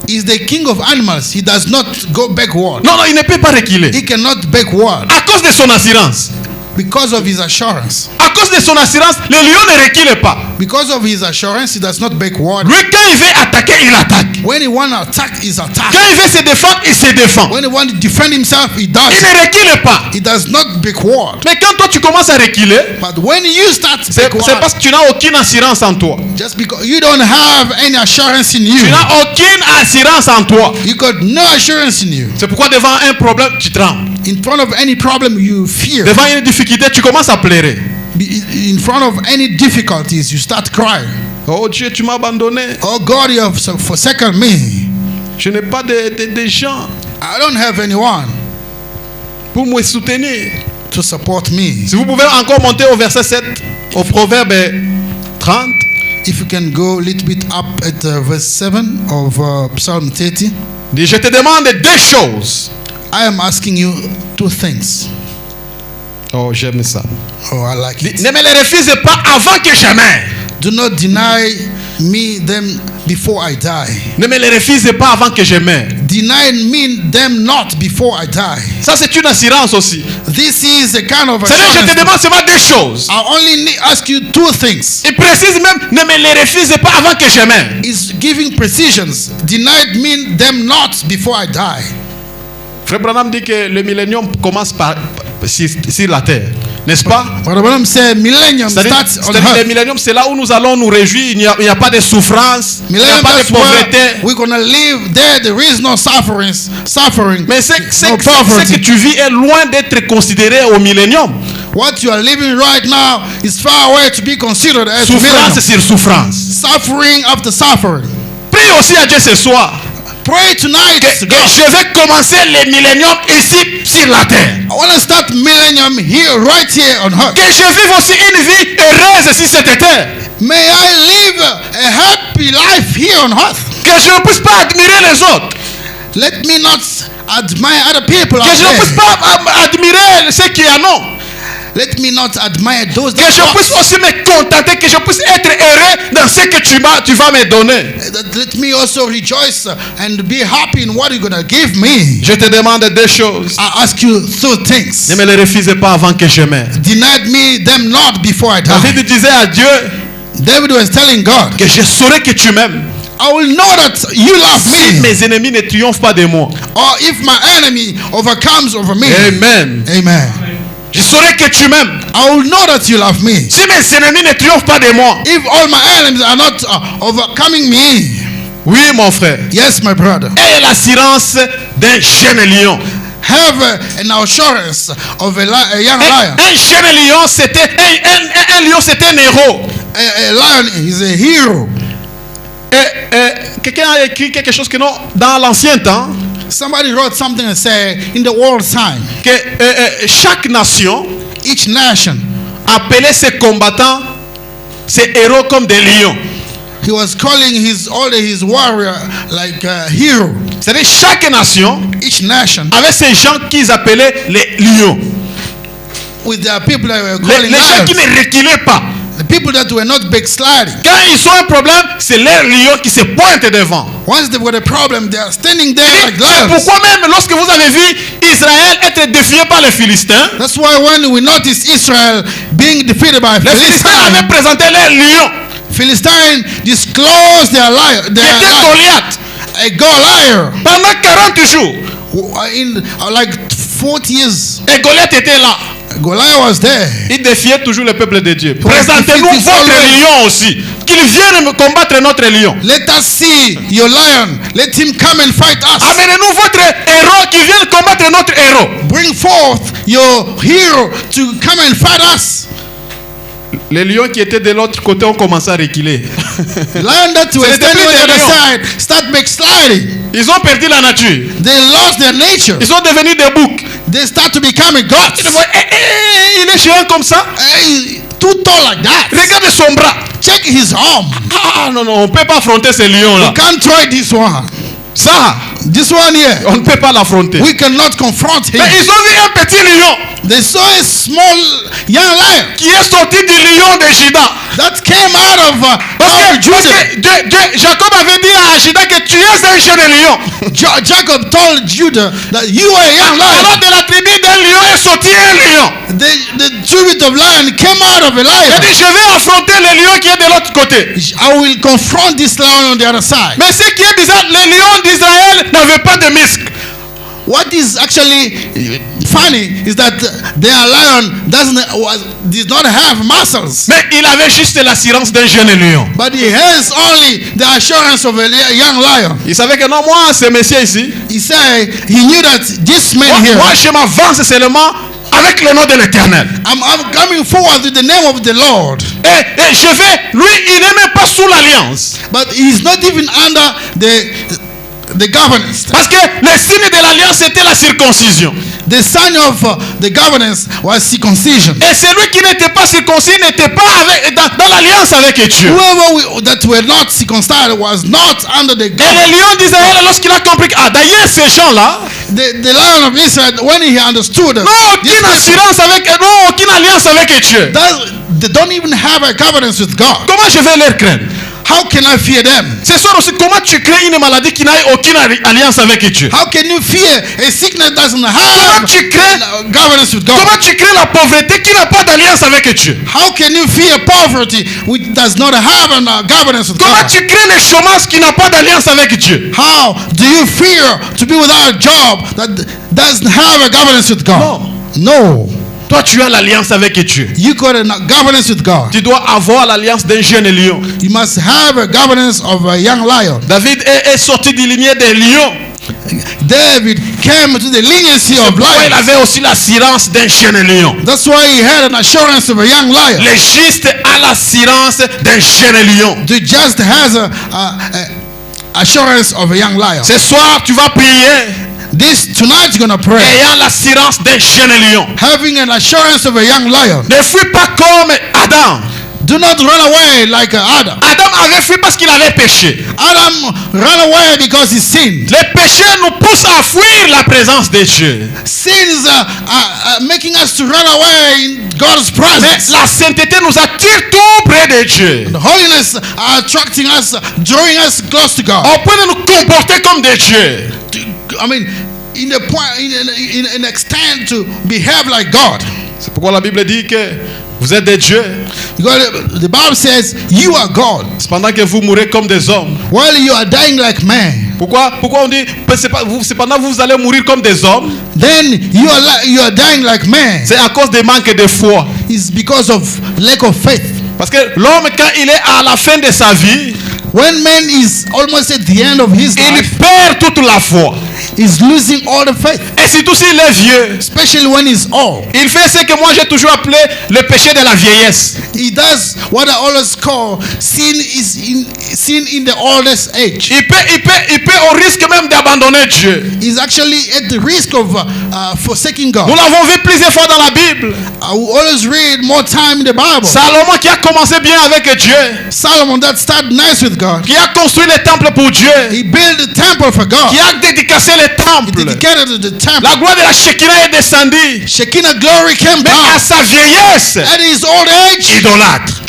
Is the king of animals. He does not go backward. Non, non, il ne peut pas reculer. He cannot backward À cause de son assurance. because of his assurance. À cause de son assurance, le lion ne recule pas. Because of his assurance, he does not backward. Lui, quand il veut attaquer, il attaque. When he want to attack, he's attack. Quand il veut se défendre, il se défend. When he want to defend himself, he Il does. ne recule pas. He does not backward. Mais quand toi tu commences à reculer, But when you start c'est backward, parce que tu n'as aucune assurance en toi. just because you don't have any assurance in Tu you, n'as aucune assurance en toi. you got no assurance in you. C'est pourquoi devant un problème, tu trembles. In front of any problem, you fear. Devant une difficulté, tu commences à pleurer. In front of any difficulties, you start crying. Oh Dieu, tu m'as abandonné. Oh God, you have forsaken me. Je n'ai pas de gens I don't have anyone pour me soutenir. to support me. Si vous pouvez encore monter au verset 7, au proverbe 30. If you can go a little bit up at verse 7 of Psalm 30. Dit, je te demande deux choses. I am asking you two things. Oh, j'aime ça. Oh, I like Dit, it. ne me les refuse pas avant que jamais. Do not deny me them before I die. Ne me les refuse pas avant que je meure. Deny me them not before I die. Ça, c'est une assurance aussi. This is a kind of Seigneur, je te assurance. demande seulement deux choses. I only ask you two things. Il précise même, ne me les refuse pas avant que je meure. Is giving precisions. Denied me them not before I die. Frère Branham dit que le millénium commence sur la terre. N'est-ce pas? Brother Branham said millennium C'est-à-dire, starts on le earth. millénium, c'est là où nous allons nous réjouir. Il n'y a pas de souffrance, il n'y a Millennium, pas de that's where pauvreté. we're gonna live there. There is no suffering. Mais ce No que poverty. tu vis est loin d'être considéré au millénium. What you are living right now is far away to be considered as Souffrance millennium. sur souffrance. Suffering after suffering. Prie aussi à Dieu ce soir. Pray tonight to Que God. je vais commencer le millénium ici sur la terre. I want to start millennium here, right here on earth. Que je vive aussi une vie heureuse sur cette terre. May I live a happy life here on earth. Que je ne puisse pas admirer les autres. Let me not admire other people Que out je ne puisse there. pas admirer ceux qui en ont. Let me not admire those Que that je don't. puisse aussi me contenter, que je puisse être heureux dans ce que tu vas me donner. Let me also rejoice and be happy in what you're gonna give me. Je te demande deux choses. I ask you two things. Ne me les refuse pas avant que je meure. Denied me them not before I die. David disait à Dieu David was telling God, que je saurai que tu m'aimes. I will know that you love Si me. mes ennemis ne triomphent pas de moi. Or if my enemy overcomes over me. Amen. Amen. Je saurai que tu m'aimes. I will know that you love me. Si mes ennemis ne triomphent pas de moi. If all my enemies are not overcoming me. Oui, mon frère. Yes, my brother. Et l'assurance d'un jeune lion. Have an assurance of a young lion. Un jeune lion, c'était un lion, c'était un héros. A lion is a hero. Quelqu'un a écrit quelque chose que non dans l'ancien temps. Somebody wrote something and said in the world time, Que chaque nation each nation, appelait ses combattants, ses héros comme des lions. he was calling his warrior like a hero. C'est-à-dire chaque nation Each nation avait ces gens qu'ils appelaient les lions. with their people that were Les calling gens qui lions. ne reculaient pas. The people that were not backsliding. Quand ils ont un problème, c'est les lions qui se pointent devant. Once they've got a problem, they are standing there like C'est lions. pourquoi même lorsque vous avez vu Israël être défié par les Philistins, That's why when we notice Israel being defeated by les Philistins avaient Philistines, présenté les lions. Philistines disclosed their lion, Qui était Goliath. a Goliath Pendant 40 jours. in like 40 years. Et Goliath était là. Goliath was there. Il défiait toujours le peuple de Dieu. Was Présentez-nous defeated votre always. lion aussi. Qu'il vienne combattre notre lion. Let us see your lion. Let him come and fight us. Amenez-nous votre héros qui vienne combattre notre héros. Bring forth your hero to come and fight us. Les lions qui étaient de l'autre côté ont commencé à reculer. Lion that were C'est standing on des the other lions. side start backsliding. Ils ont perdu la nature. They lost their nature. Ils sont devenus des boucs. They start to become gods. Tu le vois, il est géant comme ça. Hey, too tall like that. Regarde son bras. Check his arm. Ah non, non, on ne peut pas affronter ces lions-là. You can't try this one. Ça, This one here. on ne peut pas l'affronter. We cannot confront him. Mais ils ont vu un petit lion They saw a small young lion qui est sorti du lion de Juda. that came out of Parce que Judah. Jacob avait dit à Juda que tu es un jeune lion. Jacob told Judah that you are a young lion. Alors de la tribu d'un lion est sorti un lion. The tribute of lion came out of a Il lion. dit je vais affronter le lion qui est de l'autre côté. I will confront this lion on the other side. Mais ce qui est bizarre, les lions d'Israël n'avaient pas de muscles. What is actually funny is that their lion did not have muscles, Mais il avait juste l'assurance d'un jeune lion. but he has only the assurance of a young lion. Il savait que non, moi, ce monsieur ici, He said he knew that this man here, moi je m'avance seulement avec le nom de l'Éternel. I'm coming forward with the name of the Lord, Et je vais, lui, il n'est même pas sous l'alliance. but he's not even under the governance. Parce que le signe de l'alliance c'était la circoncision. The sign of the governance was circumcision. Et celui qui n'était pas circoncis n'était pas dans l'alliance avec Dieu. Whoever that were not circumcised was not under the Et governance. le lion d'Israël, lorsqu'il a compris que, d'ailleurs ces gens-là The lion of Israel, when he understood n'ont aucune assurance n'ont aucune alliance avec Dieu. they don't even have a governance with God. Comment je vais les craindre? How can I fear them? Ce soir aussi, comment tu crées une maladie qui n'a aucune alliance avec Dieu? How can you fear a sickness that doesn't Comment have tu crées, governance with God? comment tu crées la pauvreté qui n'a pas d'alliance avec Dieu? How can you fear poverty which does not have a governance with Comment God? tu crées le chômage qui n'a pas d'alliance avec Dieu? How do you fear to be without a job that doesn't have a governance with God? No. Toi, tu as l'alliance avec Dieu. You got a governance with God. Tu dois avoir l'alliance d'un jeune lion. You must have a governance of a young lion. David est sorti du lignée des lions. David came to the leniency of Il lions. avait aussi l'assurance d'un jeune lion. That's why he had an assurance of a young lion. Le juste a l'assurance d'un jeune lion. The just has a assurance of a young lion. Ce soir, tu vas prier Tonight you're gonna pray, ayant l'assurance d'un jeune lion. having an assurance of a young lion. Ne fuis pas comme Adam. Do not run away like Adam. Adam avait fui parce qu'il avait péché. Adam ran away because he sinned. Le péché nous pousse à fuir la présence de Dieu. Sin is making us to run away in God's Mais presence. la sainteté nous attire tout près de Dieu. The holiness are attracting us, drawing us close to God. Au point de nous comporter comme des dieux. I mean, in the point, in an extent to behave like God. C'est pourquoi la Bible dit que vous êtes des dieux. Because the Bible says you are God, Cependant que vous mourrez comme des hommes. while you are dying like man. Pourquoi on dit cependant vous allez mourir comme des hommes? Then you are dying like man. C'est à cause des manques de foi. It's because of lack of faith. Parce que l'homme, quand il est à la fin de sa vie, When man is almost at the end of his il life, perd toute la foi. he's losing all the faith, Et surtout s'il est vieux, especially when he's old. il fait ce que moi j'ai toujours appelé le péché de la vieillesse. He does what I always call sin in the oldest age. Il peut au risque même d'abandonner Dieu. He's actually at the risk of forsaking God. Nous l'avons vu plusieurs fois dans la Bible. I will always read more time in the Bible. Salomon qui a commencé bien avec Dieu, Solomon that started nice with God. qui a construit le temple pour Dieu, He built the temple for God. qui a dédicacé le He temple. dedicated the temple. La gloire de la Shekinah est descendue. Shekinah glory came Mais à down. sa vieillesse, At his old age, idolâtre.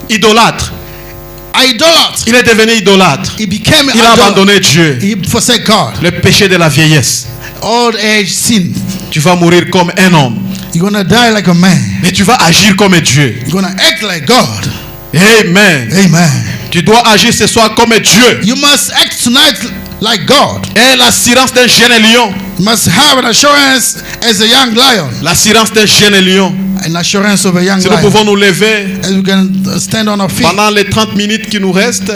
Idolâtre. idolatra. Il est devenu idolâtre. He became Il a idol. abandonné Dieu. He forsake God. Le péché de la vieillesse. Old age sin. Tu vas mourir comme un homme. You're gonna die like a man. Mais tu vas agir comme Dieu. You're gonna act like God. Amen. Amen. Tu dois agir ce soir comme Dieu. You must act tonight like God. Et l'assurance d'un jeune lion. You must have an assurance as a young lion. L'assurance d'un jeune lion. An assurance of a young Si nous lion. pouvons nous lever As we can stand on our feet. pendant les 30 minutes qui nous restent,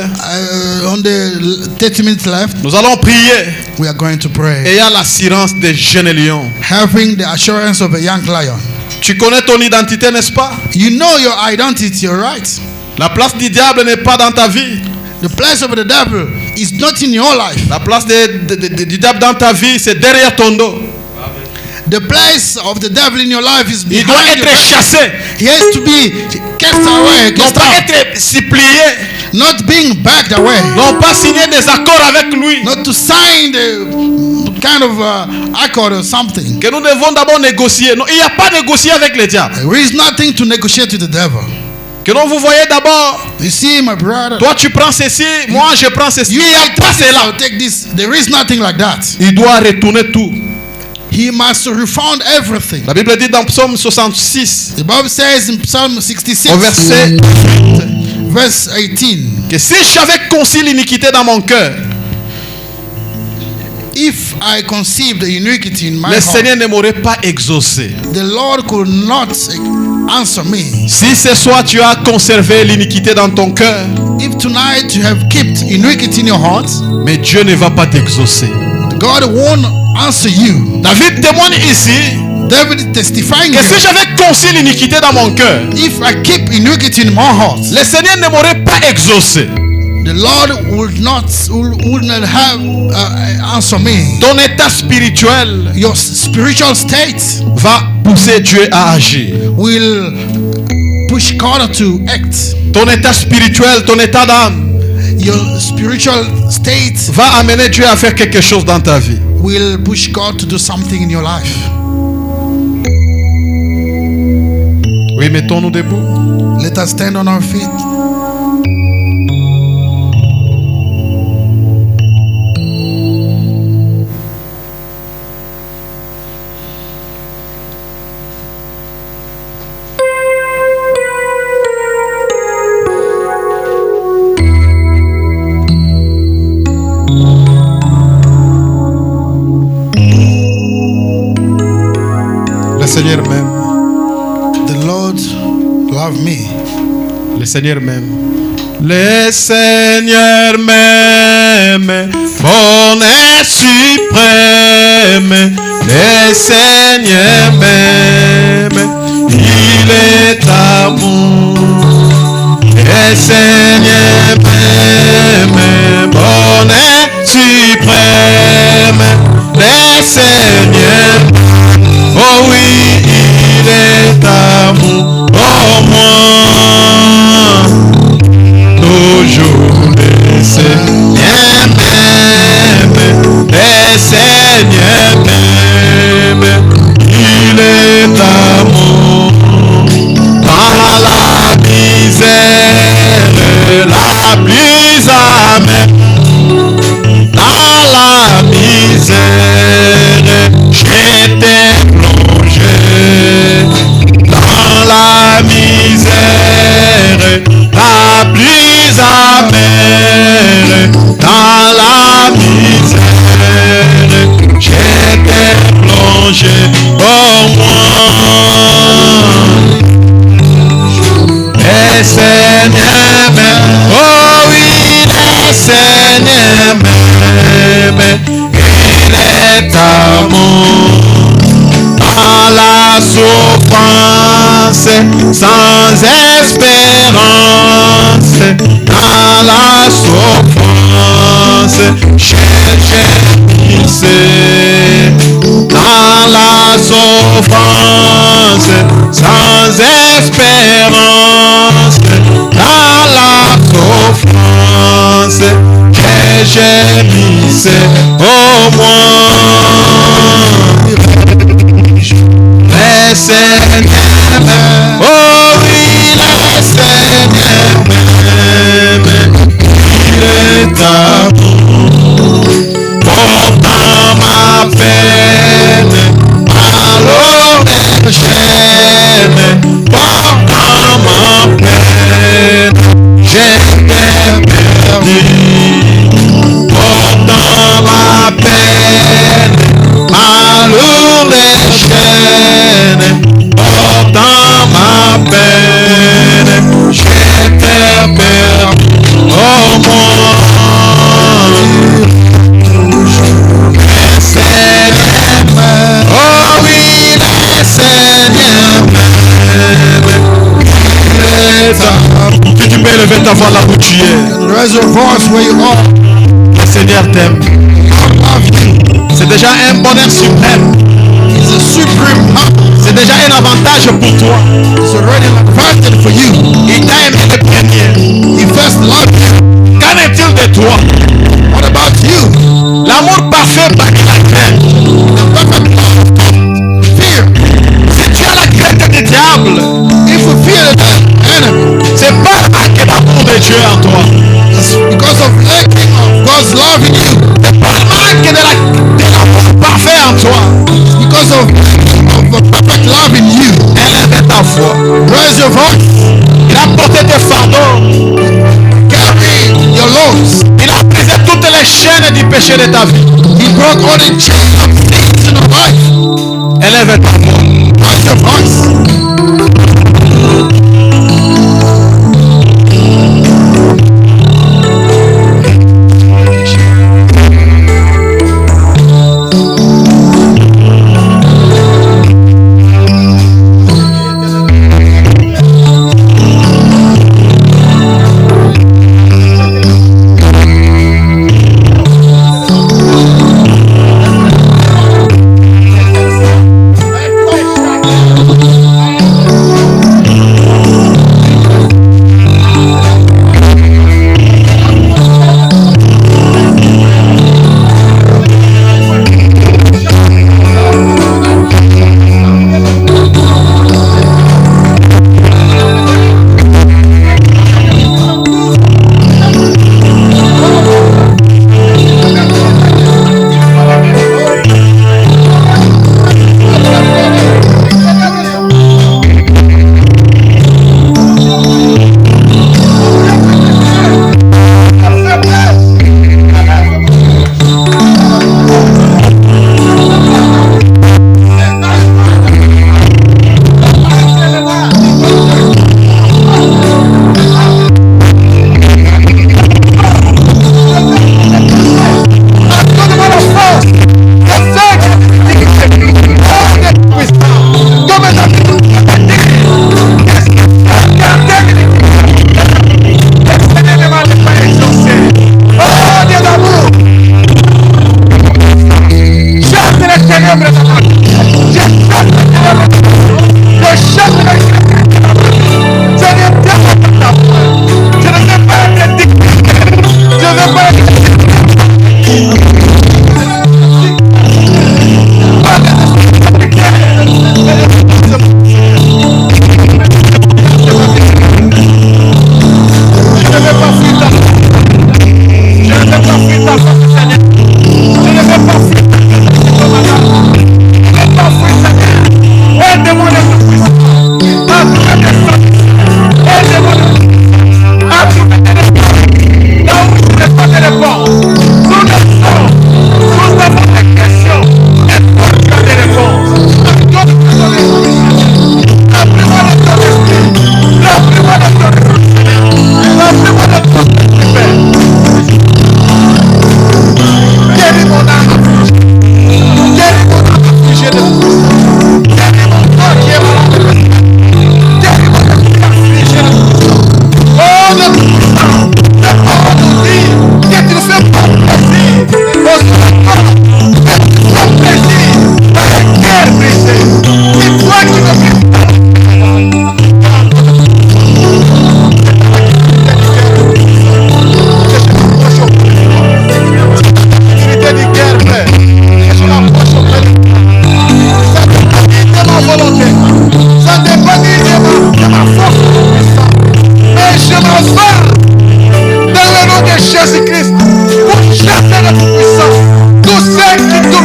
On the 30 minutes left, nous allons prier. we are going to pray. Ayant l'assurance des jeunes lions. Having the assurance of a young lion. Tu connais ton identité, n'est-ce pas? You know your identity, right? La place du diable n'est pas dans ta vie. The place of the devil is not in your life. La place du diable dans ta vie, c'est derrière ton dos. The place of the devil in your life is Il doit behind you. être chassé. He has to be cast away, Non cast pas out. être supplié. Not being backed away. Non pas signer des accords avec lui. Not to sign the kind of accord or something. Que nous devons d'abord négocier. Non, il n'y a pas négocier avec le diable. There is nothing to negotiate with the devil. Que non, vous voyez d'abord. You see, my brother. Toi tu prends ceci, moi je prends ceci. Il n'y a pas I'll cela. take this. There is nothing like that. Il doit retourner tout. He must refund everything. La Bible dit dans Psaume 66, The Bible says in Psalm 66, au verset 8, verse 18, que si j'avais conçu l'iniquité dans mon cœur, if I conceived the iniquity in my le heart, Seigneur ne m'aurait pas exaucé. the Lord could not answer me. Si ce soir tu as conservé l'iniquité dans ton cœur, If tonight you have kept iniquity in your heart, mais Dieu ne va pas t'exaucer. God won't answer you. David témoigne ici David is testifying que si here, j'avais conçu l'iniquité dans mon cœur, if I keep iniquity in my heart, le Seigneur ne m'aurait pas exaucé. the the Lord would not have answer me. Ton état spirituel Your spiritual state va pousser Dieu à agir. will push God to act. Ton état spirituel, ton état d'âme Your spiritual state va amener Dieu à faire quelque chose dans ta vie. will push God to do something in your life. Oui, mettons-nous debout. Let us stand on our feet. Le Seigneur m'aime. The Lord love me. Le Seigneur m'aime. Le Seigneur m'aime, mon être suprême. Le Seigneur m'aime, il est amour. Le Seigneur m'aime, mon être suprême. Le Seigneur m'aime. Oh oui, il est amour, oh moi, toujours le Seigneur m'aime, le Seigneur m'aime, il est amour, dans la misère la plus amère, dans la misère, j'étais dans la misère la plus amère, dans la misère j'étais plongé au moins. Le Seigneur m'aime, oh oui, le Seigneur m'aime, il est amour. Dans la souffrance, sans espérance, dans la souffrance, j'ai gémissé. Dans la souffrance, sans espérance, dans la souffrance, j'ai gémissé au moins. Le Seigneur m'aime, oh oui, le Seigneur m'aime, il est amour, portant ma peine, alors les chaînes, portant ma peine, j'étais perdu, portant ma peine, alors les chaînes, portant ma peine, j'étais perdu, oh moi. Le Seigneur m'aime, oh oui, le Seigneur m'aime, il est amour. Si tu peux élever ta voix là où tu es, Raise your voice where you are. le Seigneur t'aime. God love you. C'est déjà un bonheur suprême. He's a supreme happiness. C'est déjà un avantage pour toi. It's already an advantage for you. Il t'a aimé le premier. He first loved you. Qu'en est-il de toi? What about you? L'amour parfait par la crainte. The perfect love. Fear. Si tu as la crainte du diable, If we fear the enemy, c'est pas manquer l'amour de Dieu en toi. it's because of lacking of God's love in you. C'est pas manquer de l'amour parfait en toi. It's because of the perfect love in you. Élève ta foi. Raise your voice. Il a porté tes fardeaux. Carry your loads. Il a brisé toutes les chaînes du péché de ta vie. He broke all the chains of things in your life. Élève ta voix. Raise your voice.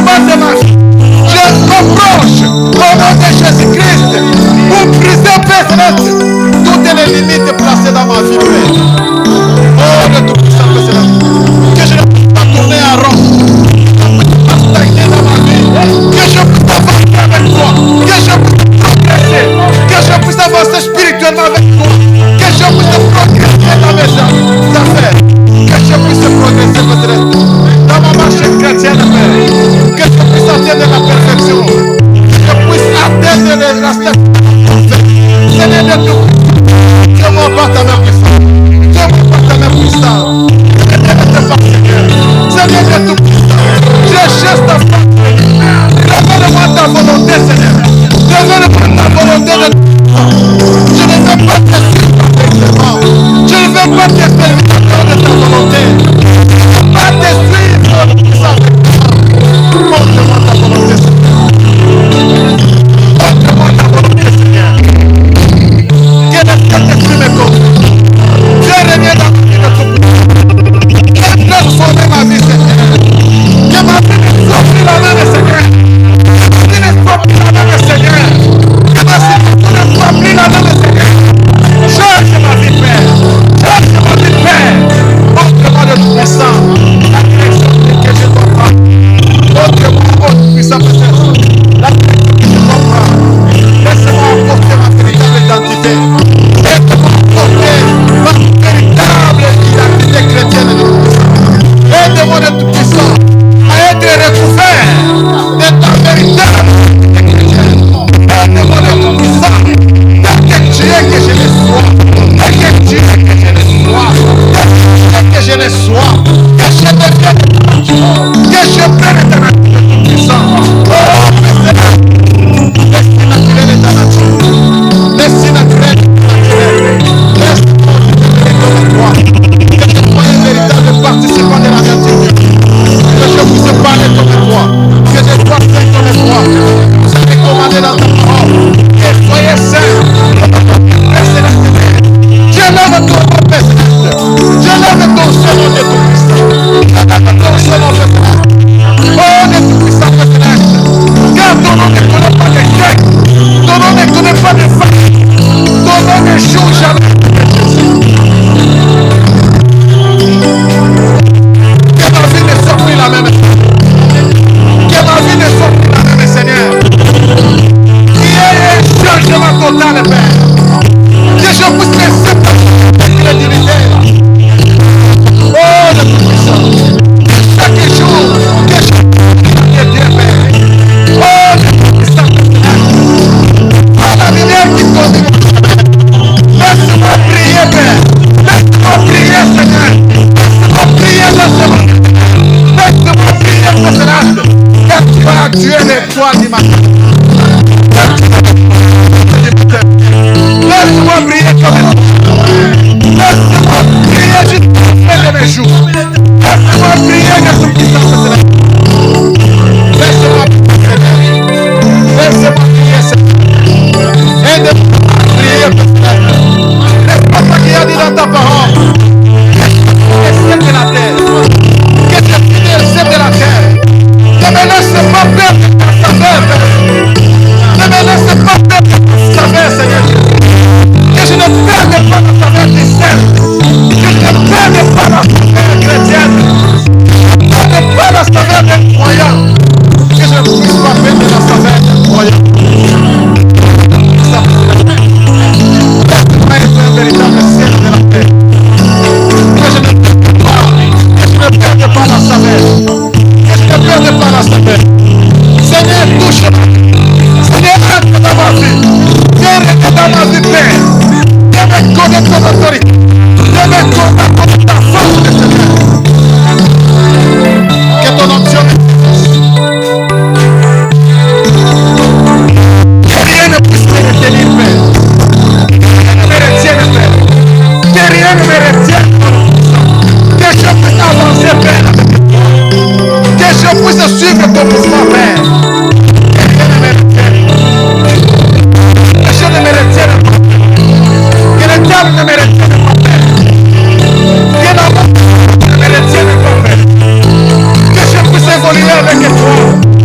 combat de ma vie. Je m'approche au nom de Jésus-Christ pour briser, Père Céleste, toutes les limites placées dans ma vie, Père. Oh, de tout puissant, Père Céleste, que je ne puisse pas tourner en rond, pas stagner dans ma vie, que je puisse avancer avec toi, que je puisse progresser, que je puisse avancer spirituellement avec toi, que je puisse progresser dans mes affaires, que je puisse progresser, Père Céleste, dans ma marche chrétienne, Père, que je puisse atteindre la perfection, que je puisse atteindre la station. Seigneur de tout, Dieu-moi par ta main puissante, Dieu-moi par ta main puissante, Seigneur de tout puissant, je cherche ta force, révèle-moi ta volonté, Seigneur, révèle-moi ta volonté de tout. Je ne veux pas te suivre aveuglément, je ne veux pas te servir de ta volonté, je ne veux pas te suivre puissant aveuglément. Montre-moi ta volonté, Seigneur. Montre-moi ta volonté, Seigneur. Que le Saint-Esprit me conduise. Dieu règne dans ma vie de tout. Viens transformer ma vie, Seigneur. Que ma vie ne soit plus la même, Seigneur. Que ma vie ne soit plus la même, Seigneur. Que ma situation ne soit plus la même, Seigneur. Change ma vie, Père. Change ma vie, Père. Montre-moi de tout puissant la direction que je dois prendre. Montre-moi, oh puissant, Père, la direction que je dois prendre. Laisse-moi apporter ma véritable identité. Laisse-moi apporter ma véritable identité chrétienne de tout puissant. Aide-moi de tout puissant à être recouvert de ta véritable identité chrétienne. Aide-moi de tout puissant tel que tu es que je le sois. Tel que tu es que je le sois. Tel que je le sois. Que je devienne de ta nature. Que je prenne ta nature de tout puissant. Oh, laisse naturel de ta nature. Laisse naturel de ta nature. Laisse-moi comme toi. Que je sois un véritable participant de la nature de Dieu. Que je puisse parler comme toi. Que je sois saint comme toi. Vous avez commandé dans ta parole. Et soyez saints. Père Céleste. Je lève ton nom, Père Céleste. Je lève ton nom de tout puissant. Je lève ton nom, Père Céleste. Oh, de tout puissant, Père Céleste. Car ton nom ne connaît pas d'échec. Ton nom ne connaît pas de faille. Ton nom ne joue jamais. Que ma vie ne soit plus la même. Que ma vie ne soit plus la même, Seigneur. Qu'il y ait un changement total, Père. Que je puisse laisser ta crédibilité. Oh, le tout puissant. Chaque jour, que je puisse Dieu, Père. Oh, le tout puissant, Père. La lumière qui conduit. Laisse-moi prier, Père. Laisse-moi prier, Seigneur. Laisse-moi prier, laisse-moi. Laisse-moi prier, Père Céleste. Car tu vas tuer l'étoile du matin. Laisse-moi prier comme toi. Laisse-moi prier jusqu'à la fin de mes jours. Laisse-moi prier de tout puissant, Père Céleste. Laisse-moi prier. Laisse-moi prier, Seigneur. Aide-moi à prier, Père Céleste. N'est-ce pas ça qu'il a dit dans ta parole? Que je suis de la terre. Que je suis le ciel de la terre. Ne me laisse pas perdre ta saveur, Père. Ne me laisse pas perdre ta saveur, Seigneur Jésus. Que je ne perde pas la saveur du ciel. Que je ne perde pas la saveur chrétienne. Que je ne perde pas la saveur des croyants. Que je ne puisse pas perdre la saveur des croyants. Laisse-moi être un véritable ciel de la terre. Que je ne perde pas la saveur. Que je ne perde pas la saveur. Seigneur, touche-moi. Seigneur, entre dans ma vie. Viens rentrer dans ma vie, Père. Viens me connaître ton autorité. Viens me connaître ta force, Seigneur. Que ton onction que rien ne puisse me retenir, Père. Que rien ne me retienne, Père. Que rien ne me retienne. Que je puisse avancer, Père. Que je puisse suivre ton mouvement, Père. Que rien ne me retienne. Que je ne me retienne pas. Que le diable ne me retienne pas, Père. Que l'amour ne me retienne pas, Père. Que je puisse évoluer avec toi.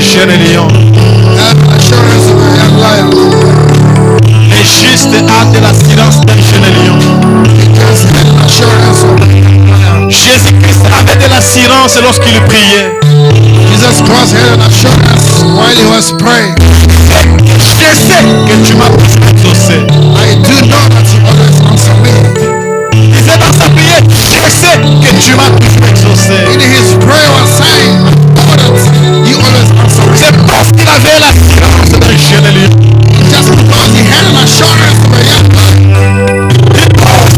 d'un jeune lion. Have assurance of a young lion. Les justes ont de l'assurance d'un jeune lion. Because have assurance of a young lion. Jésus-Christ avait de l'assurance lorsqu'il priait. Jesus Christ had an assurance while he was praying. Je sais que tu m'as toujours exaucé. I do know that you always answer me. Il disait dans sa prière, je sais que tu m'as toujours exaucé. In his prayer was saying, I know that you always answer me. C'est parce qu'il avait l'assurance d'un jeune lion. Just because he had an assurance of a young lion.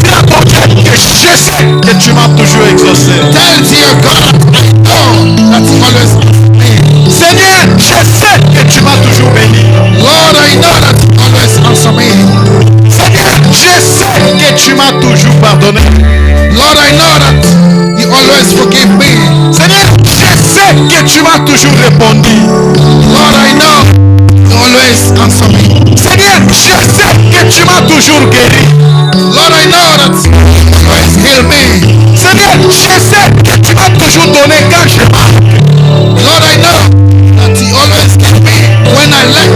Il a compris que je sais que tu m'as toujours exaucé. Tell to your God, I know that you always answer me. Seigneur, je sais que tu m'as toujours béni. Lord, I know that you always answer me. Seigneur, je sais que tu m'as toujours pardonné. Lord, I know that you always forgive me. Seigneur, je sais que tu m'as toujours répondu. Lord, I know you always answer me. Seigneur, je sais que tu m'as toujours guéri. Lord, I know that you always heal me. Seigneur, je sais que tu m'as toujours donné quand je manque. Lord, I know that you always give me when I lack.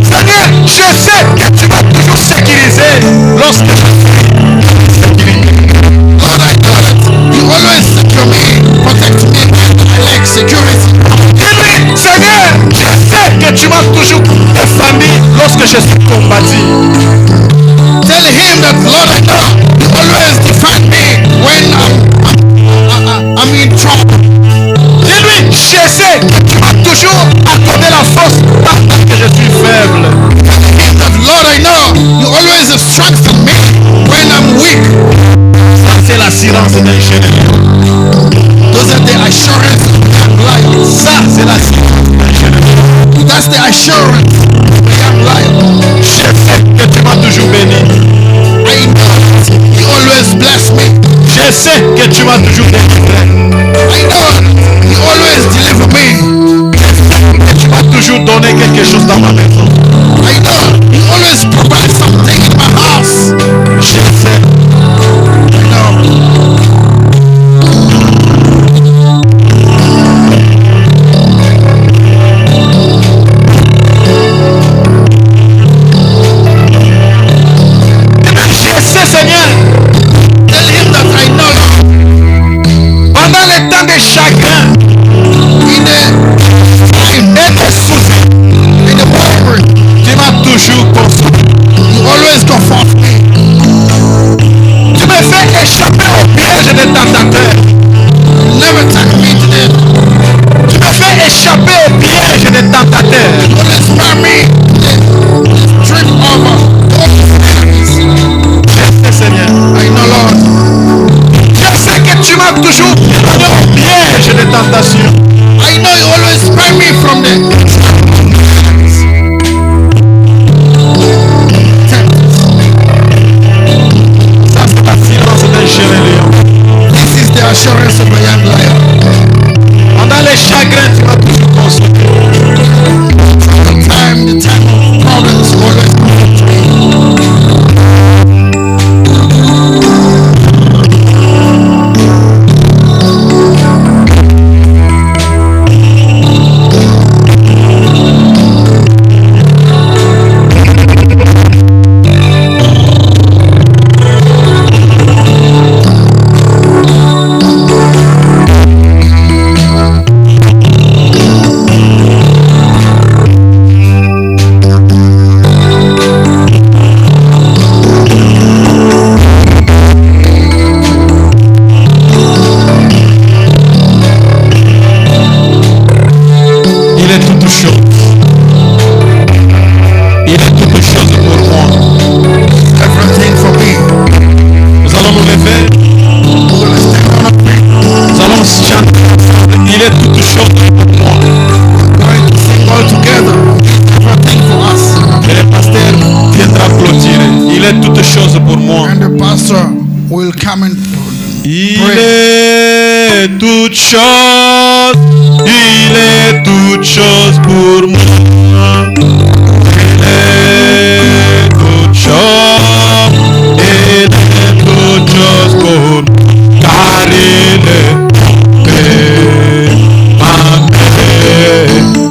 Seigneur, je sais que tu m'as toujours sécurisé lorsque je suis sécurisé. Lord, I know that you always secure me, protect me when I lack security. Dis-lui, Seigneur, je sais que tu m'as toujours défendu lorsque je suis combattu. Tell him that, Lord, I know you always defend me when I'm in trouble. Dis-lui, je sais que tu m'as toujours accordé la force pendant que je suis faible. Tell him that, Lord, I know you always strengthen me when I'm weak. Ça, c'est l'assurance d'un jeune lion. Those are the assurance of young lion. Ça, c'est l'assurance d'un jeune lion. That's the assurance of a young lion. Je sais que tu m'as toujours béni. I know that you always bless me. Je sais que tu m'as toujours délivré. I know that you always deliver me. Que tu m'as toujours donné quelque chose dans ma maison. I know you always provide something in my house. Je sais. I know. Je sais, Seigneur. Tell him that I know Pendant les temps de chagrin in the time, et de soucis, in the moment, tu m'as toujours consolé. you always comfort me. Tu me fais échapper au piège des tentateurs. Never take me to the Tu me fais échapper au piège des tentateurs. always spare me the trip over all enemies. Je sais, Seigneur. I know, Lord. Je sais que tu m'as toujours donné au piège des tentations. I know you always spare me from the Ça, c'est la silence d'un jeune lion. This is the assurance of a young lion. Pendant les chagrins, tu m'as toujours consolé. The time of problems you always comfort me. Il est toute chose. Il est toute chose pour moi. Everything for me. Nous allons nous lever. Nous allons chanter ensemble. Il est toute chose pour moi. Going to sing all together. Everything for us. Et le pasteur viendra clôturer. Il est toute chose pour moi. And the pastor will come and Il est toute chose. Il est toute chose pour moi. Il est toute chose. Il est toute chose pour moi. Car il est paix, ma paix,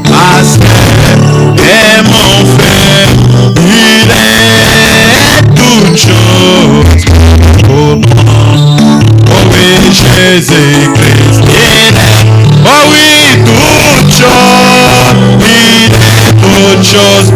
ma Jésus-Christ, il est, oh oui, toute chose, il est toute chose